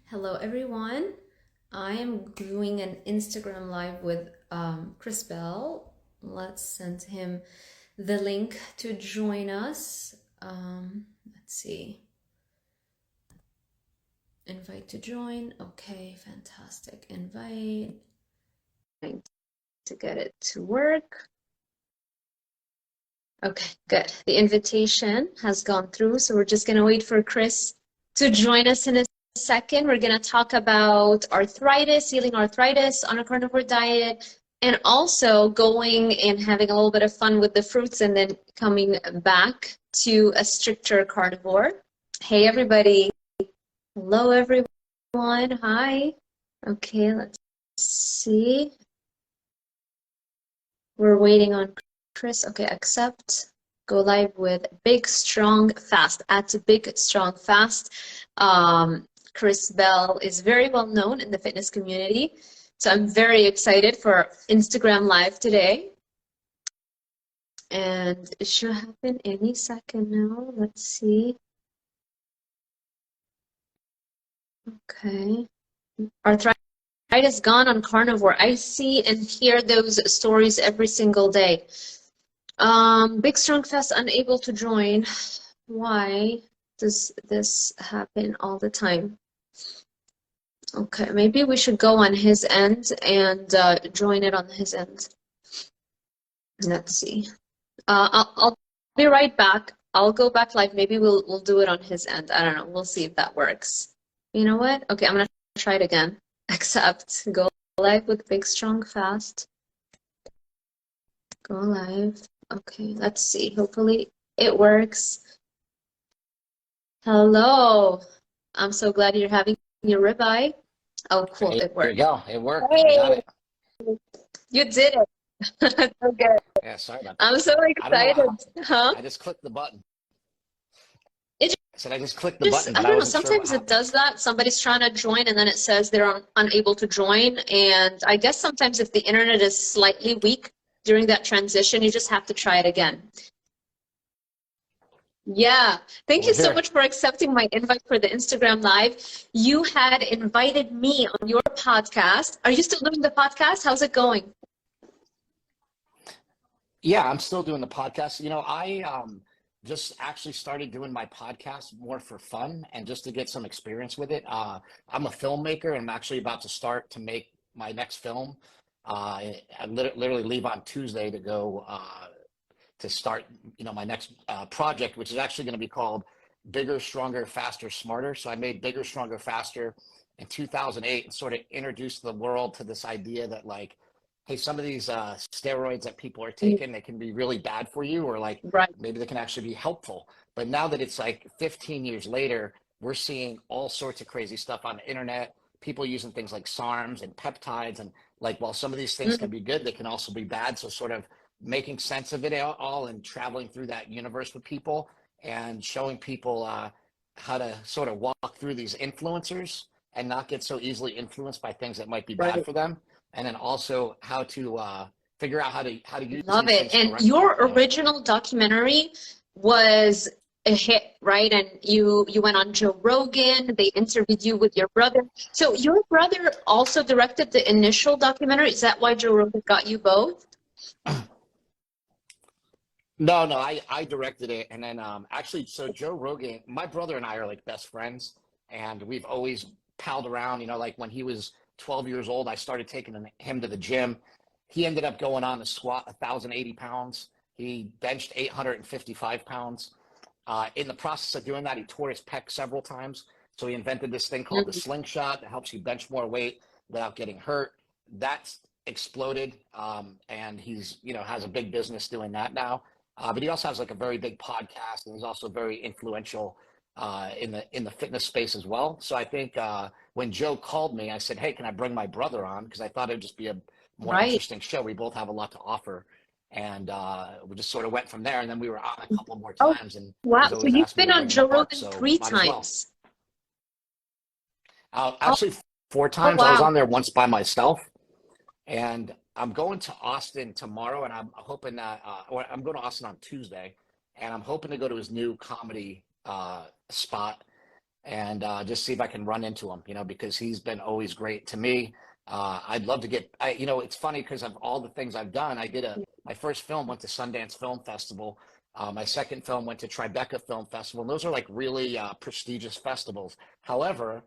Hello, everyone. I am doing an Instagram live with Chris Bell. Let's send him the link to join us. Let's see. Invite to join. Okay, fantastic. Invite. Trying to get it to work. Okay, good. The invitation has gone through, so we're just going to wait for Chris to join us in a second. We're going to talk about arthritis, healing arthritis on a carnivore diet, and also going and having a little bit of fun with the fruits and then coming back to a stricter carnivore. Hey, everybody. Hello, everyone. Hi. Okay, let's see. We're waiting on Chris. Okay, accept. Go live with Big Strong Fast at Big Strong Fast. Chris Bell is very well known in the fitness community. So I'm very excited for Instagram Live today. And it should happen any second now. Let's see. Okay. Arthritis gone on carnivore. I see and hear those stories every single day. Big Strong Fest unable to join. Why does this happen all the time? Okay, maybe we should go on his end and join it on his end. Let's see. I'll be right back. I'll go back live. Maybe we'll do it on his end. I don't know. We'll see if that works. You know what? Okay, I'm gonna try it again. Accept. Go live with Big Strong Fast. Go live. Okay, let's see. Hopefully it works. Hello. I'm so glad you're having your ribeye. Oh, cool. It There you worked. go. It worked. I got Hey, it. you did it. So good. Yeah, sorry about that. I'm so I don't know excited. how. Huh? I just clicked the button. It I said I just clicked the just, button, I but I don't know, wasn't sure what sometimes it happened. does that. Somebody's trying to join and then it says they're unable to join. And I guess sometimes if the internet is slightly weak during that transition, you just have to try it again. Yeah, thank We're you so here. much for accepting my invite for the Instagram Live. You had invited me on your podcast. Are you still doing the podcast? How's it going? Yeah, I'm still doing the podcast. I just actually started doing my podcast more for fun and just to get some experience with it. I'm a filmmaker and I'm actually about to start to make my next film. Literally leave on Tuesday to go to start, my next project, which is actually going to be called Bigger, Stronger, Faster, Smarter. So I made Bigger, Stronger, Faster in 2008 and sort of introduced the world to this idea that like, hey, some of these steroids that people are Mm, taking, they can be really bad for you, or like right. maybe they can actually be helpful. But now that it's like 15 years later, we're seeing all sorts of crazy stuff on the internet. People using things like SARMs and peptides, and like while some of these things Mm, can be good, they can also be bad. So sort of making sense of it all and traveling through that universe with people and showing people how to sort of walk through these influencers and not get so easily influenced by things that might be bad right. for them, and then also how to figure out how to use Love these it. things And correctly. your original documentary was a hit, right? And you went on Joe Rogan, they interviewed you with your brother. So your brother also directed the initial documentary. Is that why Joe Rogan got you both? No, no, I directed it, and then actually, so Joe Rogan, my brother and I are like best friends, and we've always palled around. Like when he was 12 years old, I started taking him to the gym. He ended up going on to squat 1,080 pounds. He benched 855 pounds. In the process of doing that, he tore his pec several times. So he invented this thing called the Mm, slingshot that helps you bench more weight without getting hurt. That's exploded, and has a big business doing that now. But he also has like a very big podcast, and he's also very influential in the fitness space as well. So I think when Joe called me, I said, "Hey, can I bring my brother on?" Because I thought it'd just be a more right. interesting show. We both have a lot to offer, and we just sort of went from there. And then we were on a couple more Oh, times, and wow. he's So always you've asked me been to on bring him Joe on, Rogan so three might as well. times. Oh, Actually, four oh, times. I was wow. on there once by myself, and I'm going to Austin tomorrow, and I'm hoping that, or I'm going to Austin on Tuesday, and I'm hoping to go to his new comedy spot and just see if I can run into him, because he's been always great to me. I'd love to it's funny because of all the things I've done. My first film went to Sundance Film Festival. My second film went to Tribeca Film Festival. And those are like really prestigious festivals. However,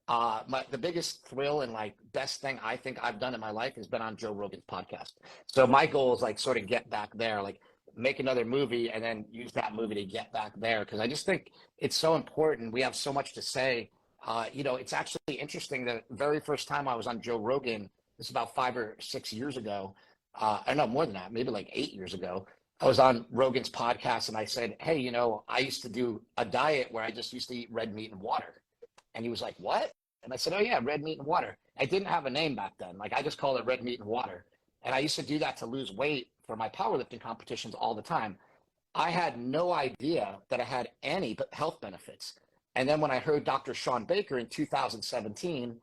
the biggest thrill and like best thing I think I've done in my life has been on Joe Rogan's podcast. So my goal is like sort of get back there, like make another movie and then use that movie to get back there. Because I just think it's so important. We have so much to say. It's actually interesting. The very first time I was on Joe Rogan, this is about 5 or 6 years ago. I know more than that, maybe like 8 years ago. I was on Rogan's podcast and I said, hey, I used to do a diet where I just used to eat red meat and water. And he was like, what? And I said, oh yeah, red meat and water. I didn't have a name back then. Like I just called it red meat and water. And I used to do that to lose weight for my powerlifting competitions all the time. I had no idea that I had any health benefits. And then when I heard Dr. Sean Baker in 2017,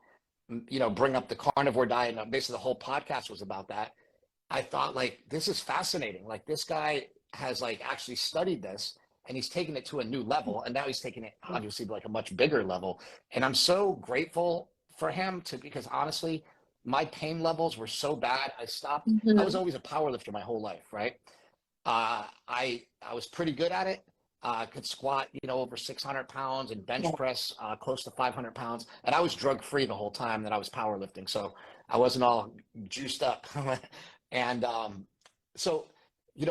bring up the carnivore diet, and basically the whole podcast was about that, I thought like, this is fascinating. Like this guy has like actually studied this and he's taken it to a new level. And now he's taking it obviously to like a much bigger level. And I'm so grateful for him because honestly, my pain levels were so bad. I stopped. I was always a power lifter my whole life, right? I was pretty good at it. Could squat, over 600 pounds and bench press close to 500 pounds. And I was drug free the whole time that I was powerlifting. So I wasn't all juiced up. And so,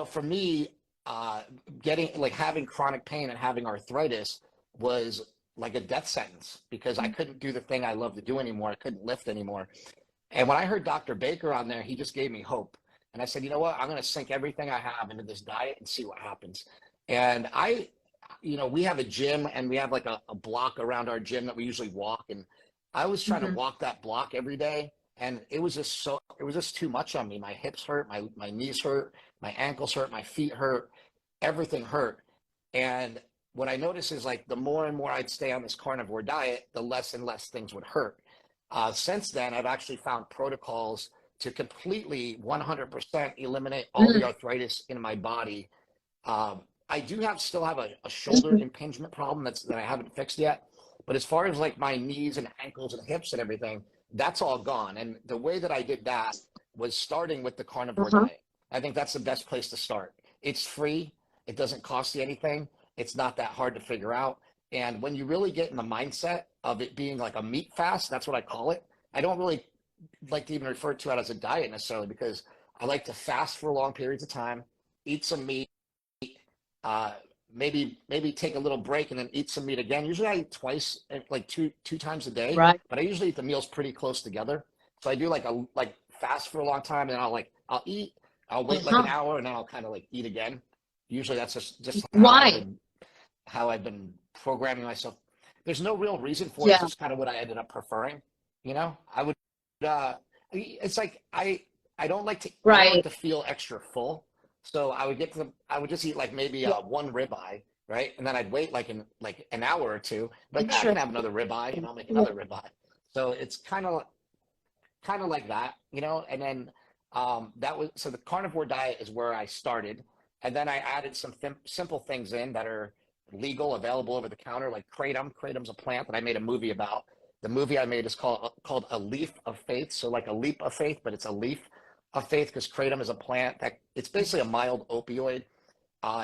for me, having chronic pain and having arthritis was like a death sentence because I couldn't do the thing I love to do anymore. I couldn't lift anymore. And when I heard Dr. Baker on there, he just gave me hope. And I said, you know what, I'm going to sink everything I have into this diet and see what happens. And we have a gym and we have like a block around our gym that we usually walk. And I was trying to walk that block every day. And it was just too much on me. My hips hurt, my knees hurt, my ankles hurt, my feet hurt, everything hurt. And what I noticed is like the more and more I'd stay on this carnivore diet, the less and less things would hurt. Since then, I've actually found protocols to completely 100% eliminate all the arthritis in my body. I do still have a shoulder impingement problem that I haven't fixed yet. But as far as like my knees and ankles and hips and everything, that's all gone. And the way that I did that was starting with the carnivore diet. I think that's the best place to start. It's free. It doesn't cost you anything. It's not that hard to figure out. And when you really get in the mindset of it being like a meat fast, that's what I call it. I don't really like to even refer to it as a diet necessarily because I like to fast for long periods of time, eat some meat, maybe take a little break and then eat some meat again. Usually I eat twice, like two times a day, Right. but I usually eat the meals pretty close together. So I do like fast for a long time and I'll eat, I'll wait like an hour and then I'll kind of like eat again. Usually that's just how I've been programming myself. There's no real reason for it. It's just kind of what I ended up preferring. I would, it's like, I don't like to, I don't like to feel extra full. So I would just eat like maybe one ribeye, right? And then I'd wait like an hour or two, but I can have another ribeye and I'll make another ribeye. So it's kind of like that, and then so the carnivore diet is where I started. And then I added some simple things in that are legal, available over the counter, like kratom. Kratom's a plant that I made a movie about. The movie I made is called A Leaf of Faith. So like a leap of faith, but it's a leaf of faith because kratom is a plant that it's basically a mild opioid.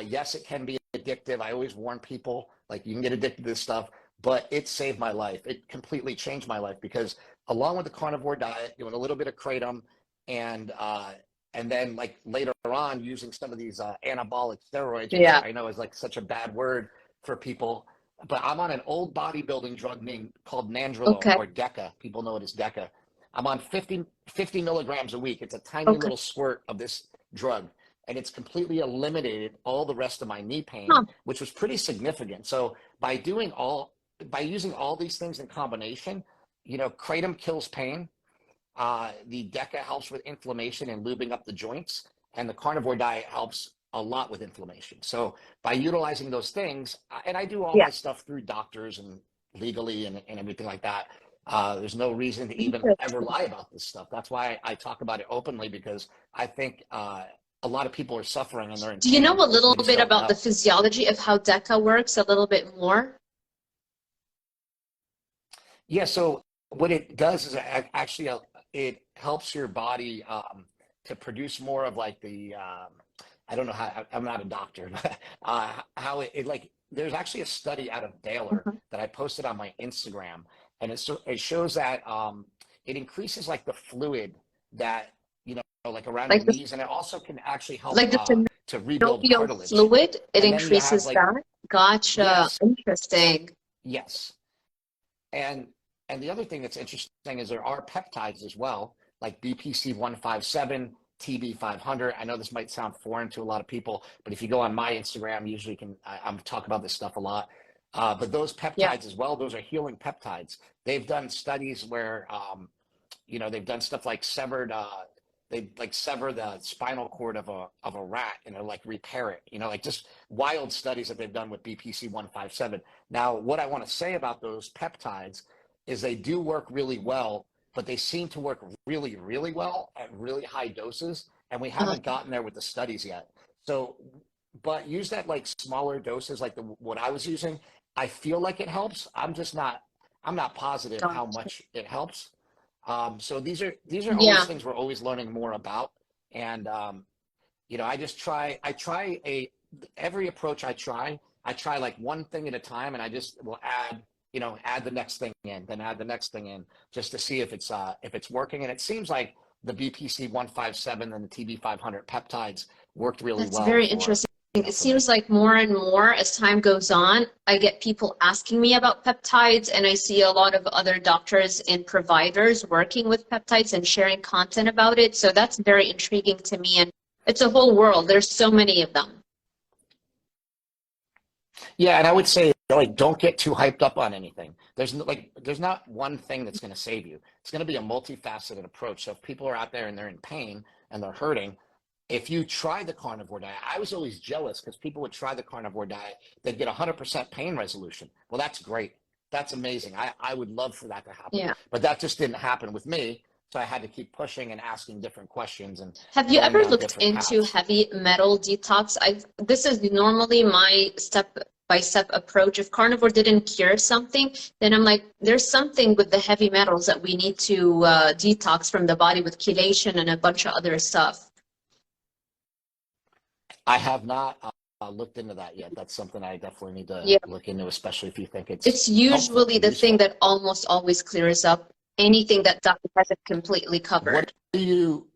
Yes, it can be addictive. I always warn people, like you can get addicted to this stuff, but it saved my life. It completely changed my life because along with the carnivore diet, doing a little bit of kratom and then like later on using some of these anabolic steroids, which I know is like such a bad word for people, but I'm on an old bodybuilding drug called Nandrolone or DECA. People know it as DECA. I'm on 50 milligrams a week. It's a tiny little squirt of this drug, and it's completely eliminated all the rest of my knee pain, which was pretty significant. So by using all these things in combination, kratom kills pain. The DECA helps with inflammation and lubing up the joints, and the carnivore diet helps a lot with inflammation. So by utilizing those things, and I do all my stuff through doctors and legally and everything like that. There's no reason to even ever lie about this stuff. That's why I talk about it openly, because I think a lot of people are suffering and they're in pain. Do you know a little bit about the physiology of how DECA works a little bit more? Yeah, so what it does is actually it helps your body to produce more of like the I don't know how I'm not a doctor, but how it like there's actually a study out of Baylor Mhm. that I posted on my Instagram, and it shows that it increases like the fluid that like around your Like the knees, and it also can actually help like the to rebuild synovial cartilage. fluid, it And then you have increases like that. Gotcha. yes, Interesting. yes. And the other thing that's interesting is there are peptides as well, like BPC 157, TB 500. I know this might sound foreign to a lot of people, but if you go on my Instagram, usually I'm talk about this stuff a lot. But those Yeah. peptides as well, those are healing peptides. They've done studies where they've done stuff like they like sever the spinal cord of a rat and they're like repair it, like just wild studies that they've done with BPC 157. Now, what I want to say about those peptides is they do work really well, but they seem to work really, really well at really high doses, and we Uh, haven't gotten there with the studies yet. So, but use that like smaller doses, like what I was using. I feel like it helps. I'm not positive how gotcha. much it helps. So these are always Yeah. things we're always learning more about, and I try every approach I try like one thing at a time, and I just will add the next thing in, then add the next thing in, just to see if it's working. And it seems like the BPC 157 and the TB 500 peptides worked really That's well very for interesting. It for me. seems like more and more as time goes on, I get people asking me about peptides, and I see a lot of other doctors and providers working with peptides and sharing content about it. So that's very intriguing to me. And it's a whole world. There's so many of them. Yeah, and I would say like don't get too hyped up on anything. There's not one thing that's going to save you. It's going to be a multifaceted approach. So if people are out there and they're in pain and they're hurting, if you try the carnivore diet, I was always jealous because people would try the carnivore diet, they'd get 100% pain resolution. Well, that's great. That's amazing. I would love for that to happen. Yeah. But that just didn't happen with me. So I had to keep pushing and asking different questions and Have you going ever down looked different into paths. heavy metal detox? This is normally my step-by-step approach. If carnivore didn't cure something, then I'm like, there's something with the heavy metals that we need to detox from the body with chelation and a bunch of other stuff. I have not looked into that yet. That's something I definitely need to Yeah, look into, especially if you think it's it's helpful usually and the thing useful. that almost always clears up anything that doctor hasn't completely What covered. do you,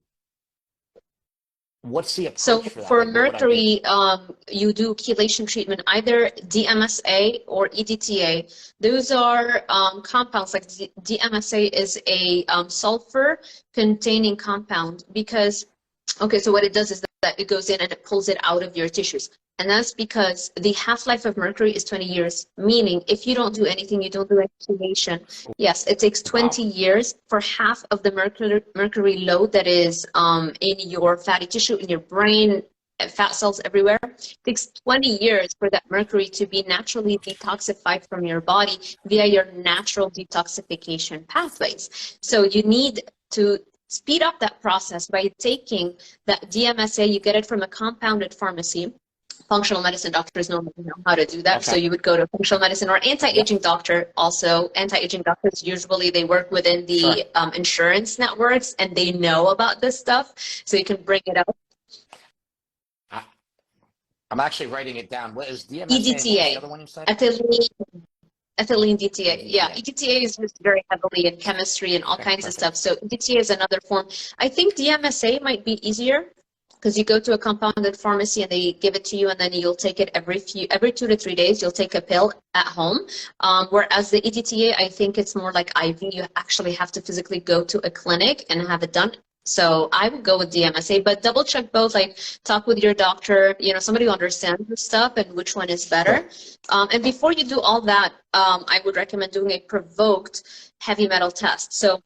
what's the So approach for that? for Like, what would I do? mercury, you do chelation treatment, either DMSA or EDTA. Those are compounds like DMSA is a sulfur-containing compound because, okay, so what it does is that it goes in and it pulls it out of your tissues. And that's because the half-life of mercury is 20 years, meaning if you don't do anything, you don't do any chelation, yes, it takes 20 Wow. years for half of the mercury load that is in your fatty tissue, in your brain, fat cells everywhere. It takes 20 years for that mercury to be naturally detoxified from your body via your natural detoxification pathways. So you need to speed up that process by taking that DMSA. You get it from a compounded pharmacy. Functional medicine doctors normally know how to do that. So Okay. you would go to a functional medicine or Yep. anti-aging doctor. Also, anti-aging doctors usually they work within Sure. the insurance networks and they know about this stuff. So you can bring it up. I, I'm actually writing it down. What is DMSA and what was the EDTA, other one you said? ethylene DTA. Yeah, EDTA. EDTA is used very heavily in chemistry and all Okay, kinds of stuff. perfect. So EDTA is another form. I think DMSA might be easier because you go to a compounded pharmacy and they give it to you, and then you'll take it every 2 to 3 days. You'll take a pill at home. Whereas the EDTA, I think it's more like IV. You actually have to physically go to a clinic and have it done. So I would go with DMSA, but double check both. Like talk with your doctor, somebody who understands the stuff and which one is Sure. better. And before you do all that, I would recommend doing a provoked heavy metal test. So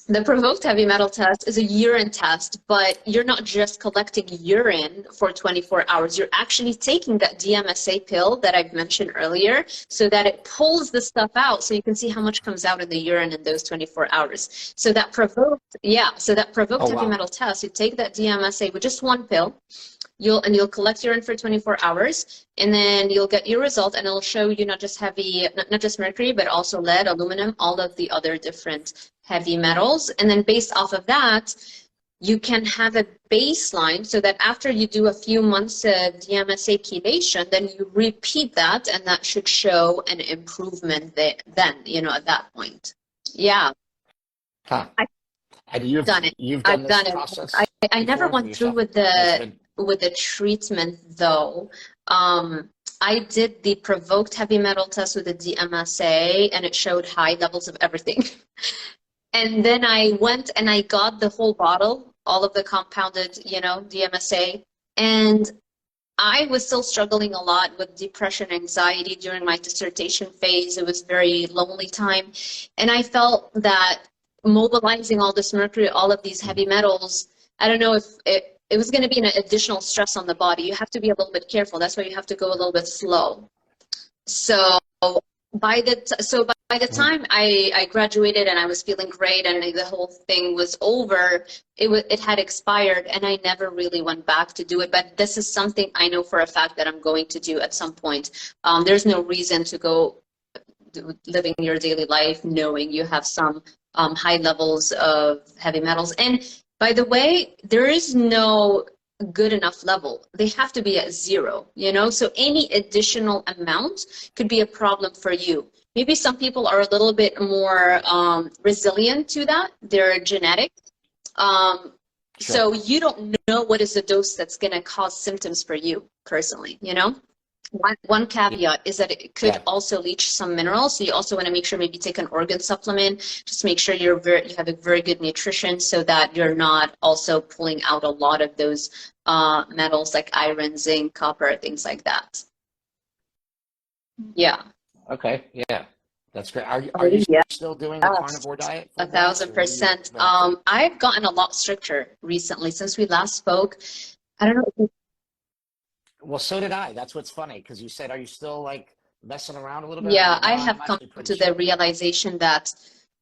the provoked heavy metal test is a urine test, but you're not just collecting urine for 24 hours. You're actually taking that DMSA pill that I've mentioned earlier so that it pulls the stuff out so you can see how much comes out in the urine in those 24 hours. So that provoked Oh, heavy wow. metal test, you take that DMSA with just one pill. You'll collect urine for 24 hours, and then you'll get your result, and it'll show you not just not just mercury, but also lead, aluminum, all of the other different heavy metals. And then based off of that, you can have a baseline so that after you do a few months of DMSA chelation, then you repeat that, and that should show an improvement then, at that point. Yeah. Huh. I've And done it. you've done I've this done it. process I never before for went through yourself? That's been with the treatment though. I did the provoked heavy metal test with the DMSA, and it showed high levels of everything. And then I went and I got the whole bottle, all of the compounded, DMSA. And I was still struggling a lot with depression, anxiety during my dissertation phase. It was very lonely time. And I felt that mobilizing all this mercury, all of these heavy metals, I don't know if it was going to be an additional stress on the body. You have to be a little bit careful. That's why you have to go a little bit slow. So by the time I graduated and I was feeling great and the whole thing was over, it had expired, and I never really went back to do it. But this is something I know for a fact that I'm going to do at some point. There's no reason to go living your daily life knowing you have some high levels of heavy metals. And by the way, there is no good enough level. They have to be at 0, so any additional amount could be a problem for you. Maybe some people are a little bit more resilient to that. They're genetic. Sure. So you don't know what is the dose that's going to cause symptoms for you personally, One caveat is that it could also leach some minerals. So you also want to make sure maybe take an organ supplement. Just make sure you have a very good nutrition so that you're not also pulling out a lot of those metals like iron, zinc, copper, things like that. Yeah. Okay. Yeah. That's great. Are you still doing the carnivore diet? 1,000%. I've gotten a lot stricter recently since we last spoke. I don't know. Well, so did I. That's what's funny, because you said, are you still like messing around a little bit? Yeah, No, I have come to the realization that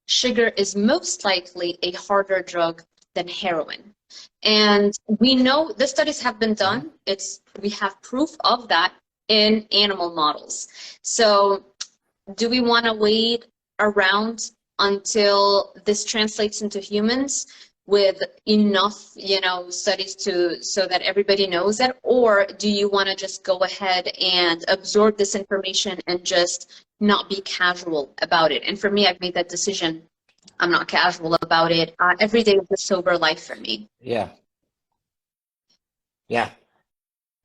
sugar is most likely a harder drug than heroin. And we know the studies have been done. We have proof of that in animal models. So do we want to wait around until this translates into humans with enough, studies so that everybody knows that? Or do you want to just go ahead and absorb this information and just not be casual about it? And for me, I've made that decision. I'm not casual about it. Every day is a sober life for me. Yeah. Yeah.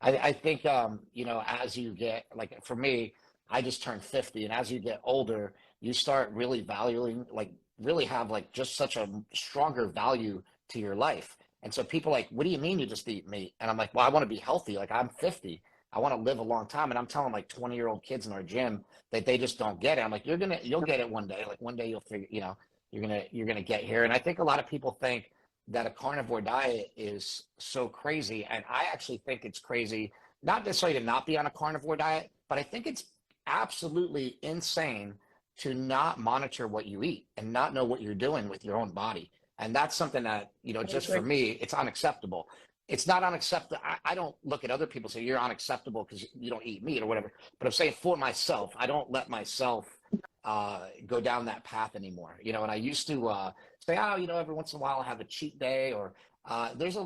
I think, as you get, like for me, I just turned 50, and as you get older, you start really valuing, like really have like just such a stronger value to your life. And so people are like, what do you mean you just eat meat? And I'm like, well, I want to be healthy. Like I'm 50. I want to live a long time. And I'm telling like 20-year-old kids in our gym that they just don't get it. I'm like, you'll get it one day. Like one day you'll figure, you're gonna get here. And I think a lot of people think that a carnivore diet is so crazy. And I actually think it's crazy, not necessarily to not be on a carnivore diet, but I think it's absolutely insane to not monitor what you eat and not know what you're doing with your own body. And that's something that, just for me, it's unacceptable. It's not unacceptable. I don't look at other people and say you're unacceptable because you don't eat meat or whatever. But I'm saying for myself, I don't let myself go down that path anymore. And I used to say, every once in a while I have a cheat day, or there's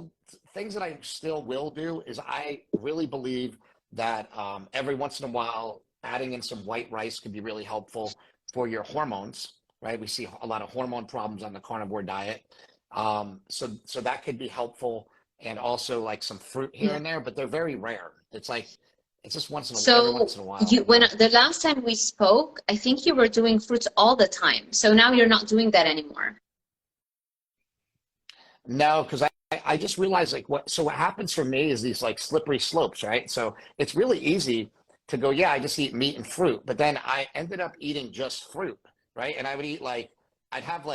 things that I still will do is I really believe that every once in a while adding in some white rice can be really helpful for your hormones, right? We see a lot of hormone problems on the carnivore diet. So that could be helpful, and also like some fruit here and there, but they're very rare. It's just every once in a while. When the last time we spoke, I think you were doing fruits all the time. So now you're not doing that anymore. No, because I just realized what happens for me is these like slippery slopes, right? So it's really easy to go, I just eat meat and fruit. But then I ended up eating just fruit, right? And I would eat I'd have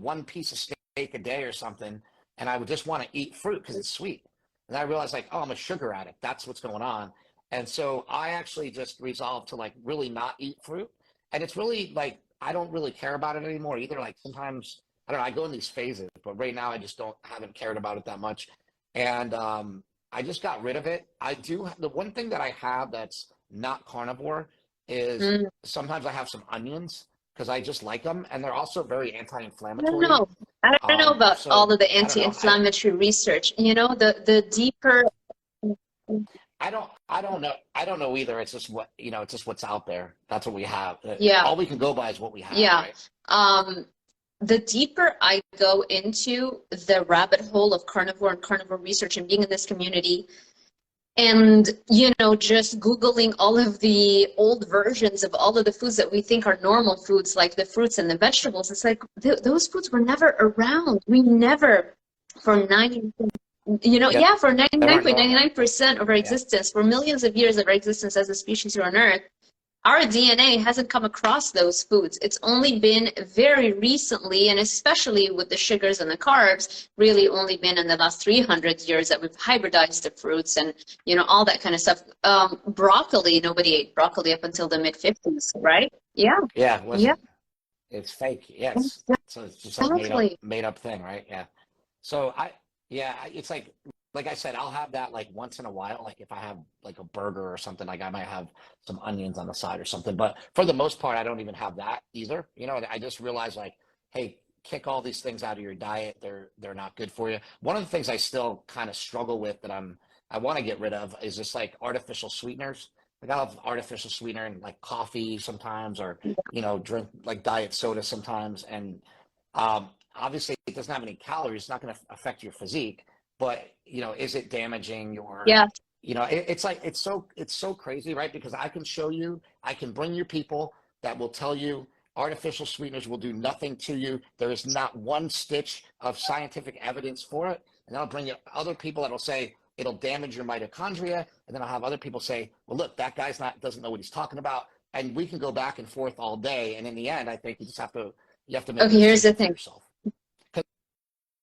one piece of steak a day or something, and I would just want to eat fruit because it's sweet. And I realized I'm a sugar addict. That's what's going on. And so I actually just resolved to really not eat fruit. And it's really I don't really care about it anymore either. Sometimes, I don't know, I go in these phases, but right now I just haven't cared about it that much. And I just got rid of it. The one thing that I have that's not carnivore is Mm. sometimes I have some onions because I just like them, and they're also very I don't anti-inflammatory. know. I don't know about all So of the I don't know. I anti-inflammatory research. You know, the deeper. I don't know. I don't know either. It's just what, it's just what's out there. That's what we have. Yeah, All we can go by is what we have, yeah. right? Um, the deeper I go into the rabbit hole of carnivore and carnivore research and being in this community, and just Googling all of the old versions of all of the foods that we think are normal foods, like the fruits and the vegetables, it's like those foods were never around. We never, for 90, Yeah, for they weren't normal. 99.99% of our Yeah. existence, for millions of years of our existence as a species here on Earth, our DNA hasn't come across those foods. It's only been very recently, and especially with the sugars and the carbs, really only been in the last 300 years that we've hybridized the fruits and, all that kind of stuff. Broccoli, nobody ate broccoli up until the mid-50s, right? Yeah, Yeah, it yeah, wasn't. It's fake. Yes. So it's just like exactly. made up thing, right? Yeah. So it's like I said, I'll have that like once in a while. Like if I have like a burger or something, like I might have some onions on the side or something. But for the most part, I don't even have that either. I just realized like, hey, kick all these things out of your diet. They're not good for you. One of the things I still kind of struggle with that I want to get rid of is just like artificial sweeteners. Like I'll have artificial sweetener in like coffee sometimes, or drink like diet soda sometimes. And obviously it doesn't have any calories. It's not going to affect your physique, but is it damaging your, Yeah. it's like, it's so crazy, right? Because I can bring you people that will tell you artificial sweeteners will do nothing to you. There is not one stitch of scientific evidence for it. And then I'll bring you other people that'll say it'll damage your mitochondria. And then I'll have other people say, well, look, that guy's doesn't know what he's talking about. And we can go back and forth all day. And in the end, I think you have to make a Okay, here's the decision for thing. yourself.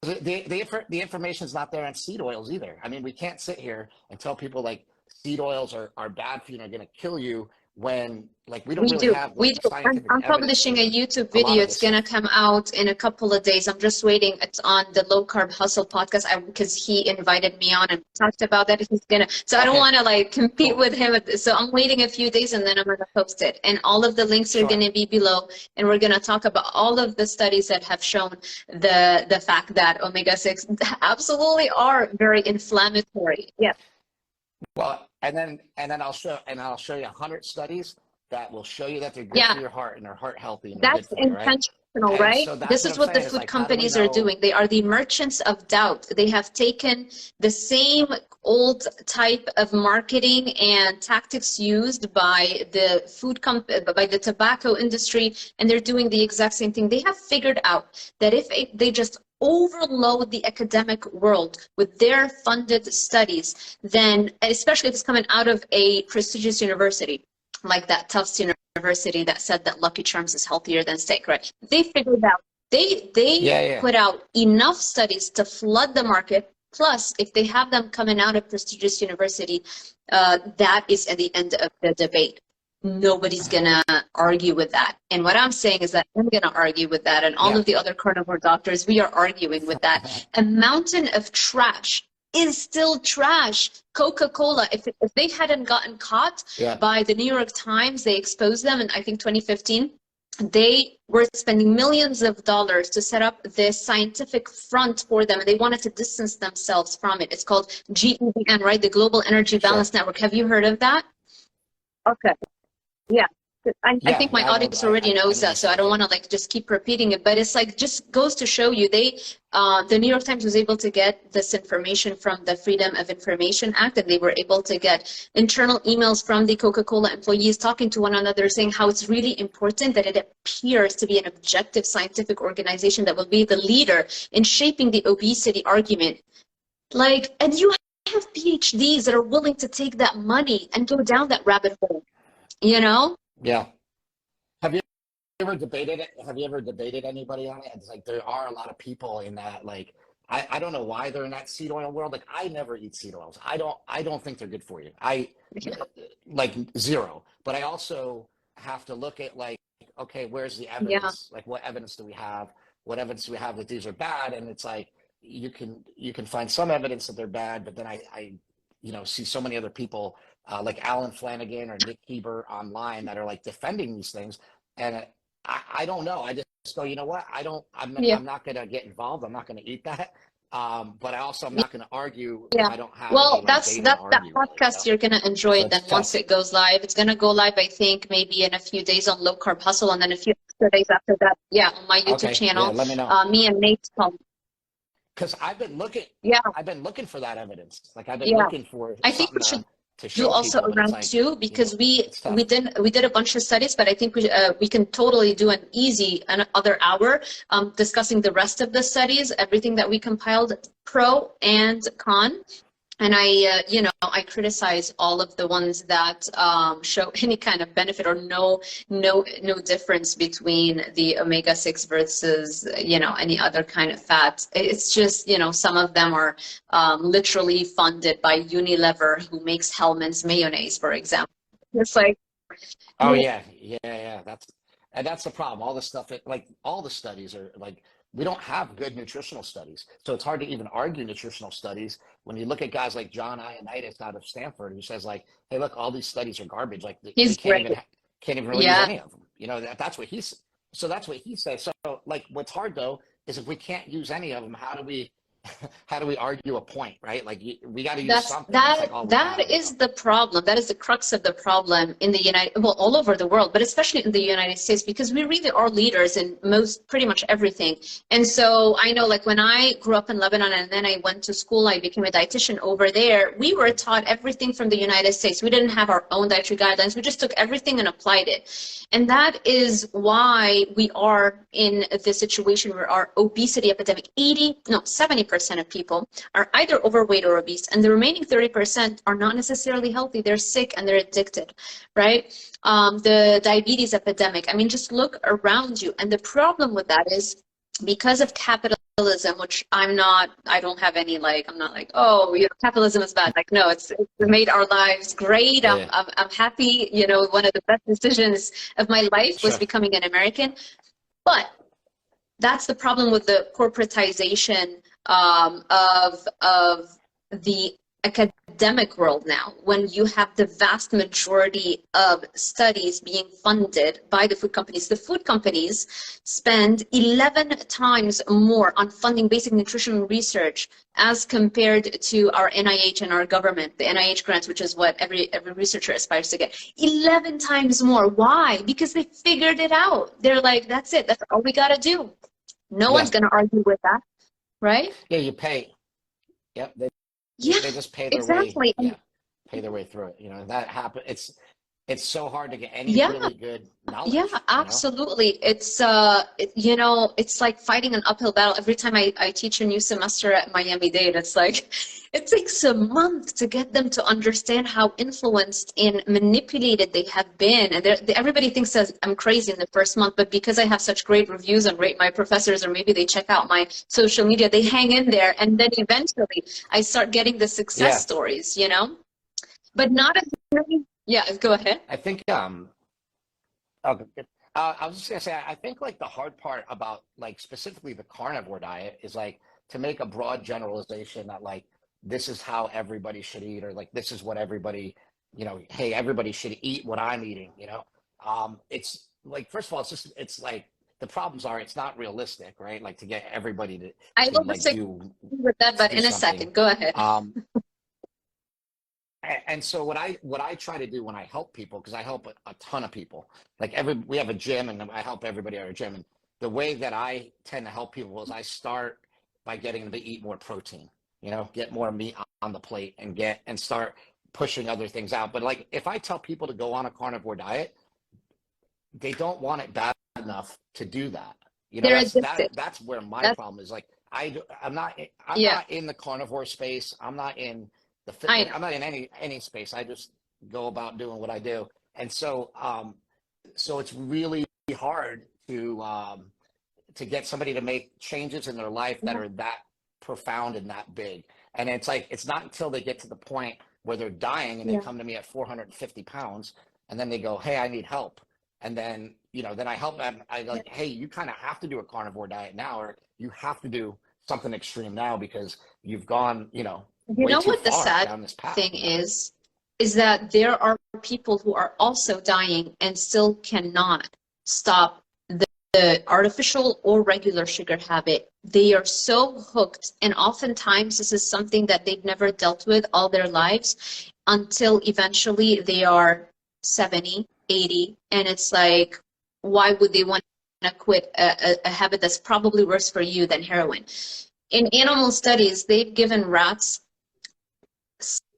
The information is not there on seed oils either. I mean, we can't sit here and tell people like seed oils are bad for you and are going to kill you when like we don't We really do. have We the do. scientific I'm evidence publishing a for YouTube a lot video. of It's this gonna stuff. come out in a couple of days. I'm just waiting. It's on the Low Carb Hustle podcast because he invited me on and talked about that. So I don't Okay, want to like compete cool, with him. So I'm waiting a few days and then I'm gonna post it. And all of the links are sure. gonna be below. And we're gonna talk about all of the studies that have shown the fact that omega-6 absolutely are very inflammatory. Yeah. Well, and then I'll show you 100 studies that will show you that they're good Yeah. for your heart and are heart healthy and they're good That's for you, right? intentional, And right? so that's This what is I'm what the saying is food like, how do we companies are know? doing. They are the merchants of doubt. They have taken the same old type of marketing and tactics used by by the tobacco industry, and they're doing the exact same thing. They have figured out that if they just overload the academic world with their funded studies, then, especially if it's coming out of a prestigious university, like that Tufts University that said that Lucky Charms is healthier than steak, right? They figured out they Yeah, yeah, put out enough studies to flood the market. Plus, if they have them coming out of prestigious university, that is at the end of the debate. Nobody's gonna argue with that. And what I'm saying is that I'm gonna argue with that, and all yeah. of the other carnivore doctors, we are arguing with that. A mountain of trash is still trash. Coca-Cola, if they hadn't gotten caught Yeah, by the New York Times, they exposed them in, I think, 2015. They were spending millions of dollars to set up this scientific front for them, and they wanted to distance themselves from it. It's called GEBN, right? The Global Energy sure. Balance Network. Have you heard of that? Okay. Yeah. I Yeah, think my yeah, I know. audience already I knows know that, this so I stuff. don't Yeah. want to like just keep repeating it. But it's like just goes to show you the New York Times was able to get this information from the Freedom of Information Act, and they were able to get internal emails from the Coca-Cola employees talking to one another, saying how it's really important that it appears to be an objective scientific organization that will be the leader in shaping the obesity argument. Like, and you have PhDs that are willing to take that money and go down that rabbit hole, you know? Yeah. Have you have you ever debated anybody on it? It's like there are a lot of people in that, like, I don't know why they're in that seed oil world. Like I never eat seed oils. I don't think they're good for you. Like zero. But I also have to look at like, okay, where's the Yeah. evidence? Like what evidence do we have? What evidence do we have that these are bad? And it's like you can find some evidence that they're bad, but then see so many other people like Alan Flanagan or Nick Heber online that are like defending these things. And I don't know. I just go, you know what? Yeah. I'm not going to get involved. I'm not going to eat that. But I'm not going to argue if Yeah. I don't have any Well, like that's data to that argue with, podcast you're gonna enjoy So it then it's once tough. it goes live. It's gonna go live, I think, maybe in a few days on Low Carb Hustle, and then a few extra days after that, yeah, on my YouTube Okay. Yeah. channel. Let me know. Me and Nate Because yeah, I've been looking for that evidence. Like I've been yeah. looking for I think something we should to do show also people, but it's around like, two because it's tough. we did a bunch of studies, but I think we can totally do an easy another hour discussing the rest of the studies, everything that we compiled, pro and con. And I criticize all of the ones that show any kind of benefit or no difference between the omega-6 versus, any other kind of fat. It's just, some of them are literally funded by Unilever, who makes Hellmann's mayonnaise, for example. It's like, Oh yeah. That's the problem. All the stuff, like all the studies are like, we don't have good nutritional studies, so it's hard to even argue nutritional studies when you look at guys like John Ioannidis out of Stanford, who says like, hey, look, all these studies are garbage. Like they he's great. can't even really use Yeah. any of them. That's what that's what he says. So like, what's hard though is if we can't use any of them, how do we how do we argue a point, right? Like we got to use something. That's like all we That have. is the problem. That is the crux of the problem in the all over the world, but especially in the United States, because we really are leaders in pretty much everything. And so I know, like when I grew up in Lebanon and then I went to school, I became a dietitian over there. We were taught everything from the United States. We didn't have our own dietary guidelines. We just took everything and applied it. And that is why we are in this situation where our obesity epidemic, 70% of people are either overweight or obese, and the remaining 30% are not necessarily healthy. They're sick and they're addicted, right? The diabetes epidemic, I mean, just look around you. And the problem with that is because of capitalism, which I don't have any, like, I'm not like, oh, capitalism is bad. Like, no, it's made our lives great. Yeah. I'm happy. One of the best decisions of my life was Sure. becoming an American. But that's the problem with the corporatization of the academic world now, when you have the vast majority of studies being funded by the food companies. The food companies spend 11 times more on funding basic nutritional research as compared to our NIH and our government, the NIH grants, which is what every researcher aspires to get. 11 times more. Why? Because they figured it out. They're like, that's it. That's all we got to do. No one's going to argue with that, right? Yeah, you pay. Yep. They just pay their exactly. way. Yeah, pay their way through it. That happen. It's so hard to get any really good knowledge. Yeah, absolutely. It's it's like fighting an uphill battle. Every time I teach a new semester at Miami Dade, it's like it takes a month to get them to understand how influenced and manipulated they have been. And everybody thinks that I'm crazy in the first month, but because I have such great reviews and rate my professors, or maybe they check out my social media, they hang in there, and then eventually I start getting the success stories, but not as many. Yeah, go ahead. I think I was just gonna say, I think like the hard part about like specifically the carnivore diet is like to make a broad generalization that like this is how everybody should eat, or like this is what everybody, hey, everybody should eat what I'm eating. It's like, first of all, it's like the problems are it's not realistic, right? Like to get everybody to I will like disagree with that, but in a second, go ahead. And so what I try to do when I help people, because I help a ton of people, like we have a gym and I help everybody at our gym. And the way that I tend to help people is I start by getting them to eat more protein, get more meat on the plate and start pushing other things out. But like, if I tell people to go on a carnivore diet, they don't want it bad enough to do that. That's where my problem is. Like, I'm not in the carnivore space. I'm not in I'm not in any space. I just go about doing what I do. And so, so it's really hard to get somebody to make changes in their life that are that profound and that big. And it's like, it's not until they get to the point where they're dying and they come to me at 450 pounds and then they go, hey, I need help. And then, then I help them. I go like, hey, you kind of have to do a carnivore diet now, or you have to do something extreme now because you've gone, You way know too what the far sad down this path, thing you know? is that there are people who are also dying and still cannot stop the artificial or regular sugar habit. They are so hooked, and oftentimes this is something that they've never dealt with all their lives until eventually they are 70, 80, and it's like, why would they want to quit a habit that's probably worse for you than heroin? In animal studies, they've given rats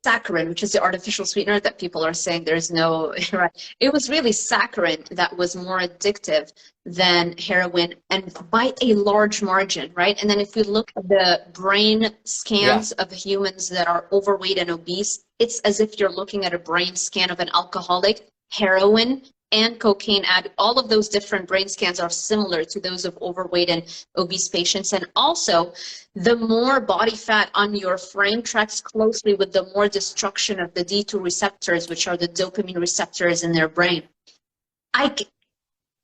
saccharin, which is the artificial sweetener that people are saying there's no, right? It was really saccharin that was more addictive than heroin, and by a large margin, right? And then if you look at the brain Yeah. scans of humans that are overweight and obese, it's as if you're looking at a brain scan of an alcoholic. Heroin and cocaine add all of those different brain scans are similar to those of overweight and obese patients. And also, the more body fat on your frame tracks closely with the more destruction of the D2 receptors, which are the dopamine receptors in their brain.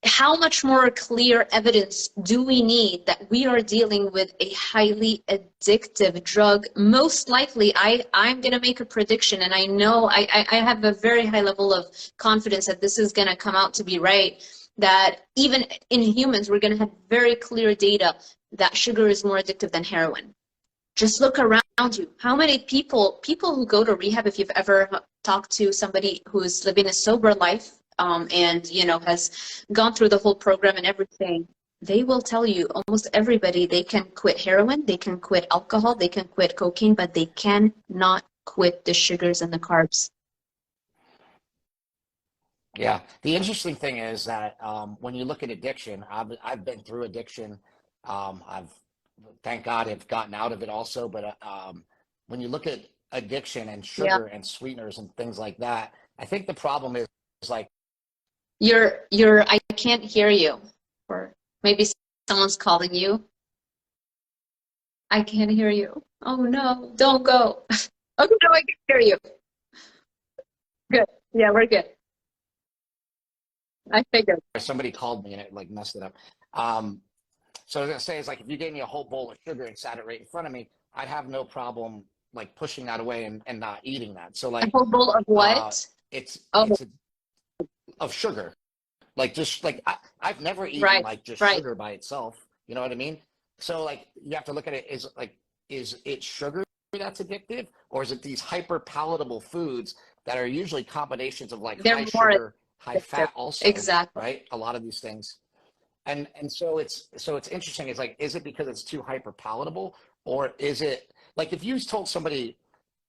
How much more clear evidence do we need that we are dealing with a highly addictive drug? Most likely, I'm going to make a prediction, and I know I have a very high level of confidence that this is going to come out to be right, that even in humans, we're going to have very clear data that sugar is more addictive than heroin. Just look around you. How many people who go to rehab, if you've ever talked to somebody who's living a sober life, and has gone through the whole program and everything, they will tell you, almost everybody, they can quit heroin, they can quit alcohol, they can quit cocaine, but they cannot quit the sugars and the carbs. Yeah. The interesting thing is that when you look at addiction, I've been through addiction. I've, thank God, have gotten out of it also. But when you look at addiction and Yeah. sugar and sweeteners and things like that, I think the problem is like, I can't hear you. Or maybe someone's calling you. I can't hear you. Oh no, don't go. Okay, no, I can hear you. Good. Yeah, we're good. I figured. somebody called me and it like messed it up. Um, so I was gonna say is like if you gave me a whole bowl of sugar and sat it right in front of me, I'd have no problem like pushing that away and not eating that. So A like whole bowl of uh what? it's Oh, it's a, of sugar. Like just like I've never eaten right, like just right. sugar by itself. You know what I mean? So like you have to look at it as like, is it sugar that's addictive, or is it these hyper palatable foods that are usually combinations of like They're high more sugar, high addictive. fat also, Exactly. right? A lot of these things. And so it's interesting. It's like, is it because it's too hyper palatable, or is it like if you told somebody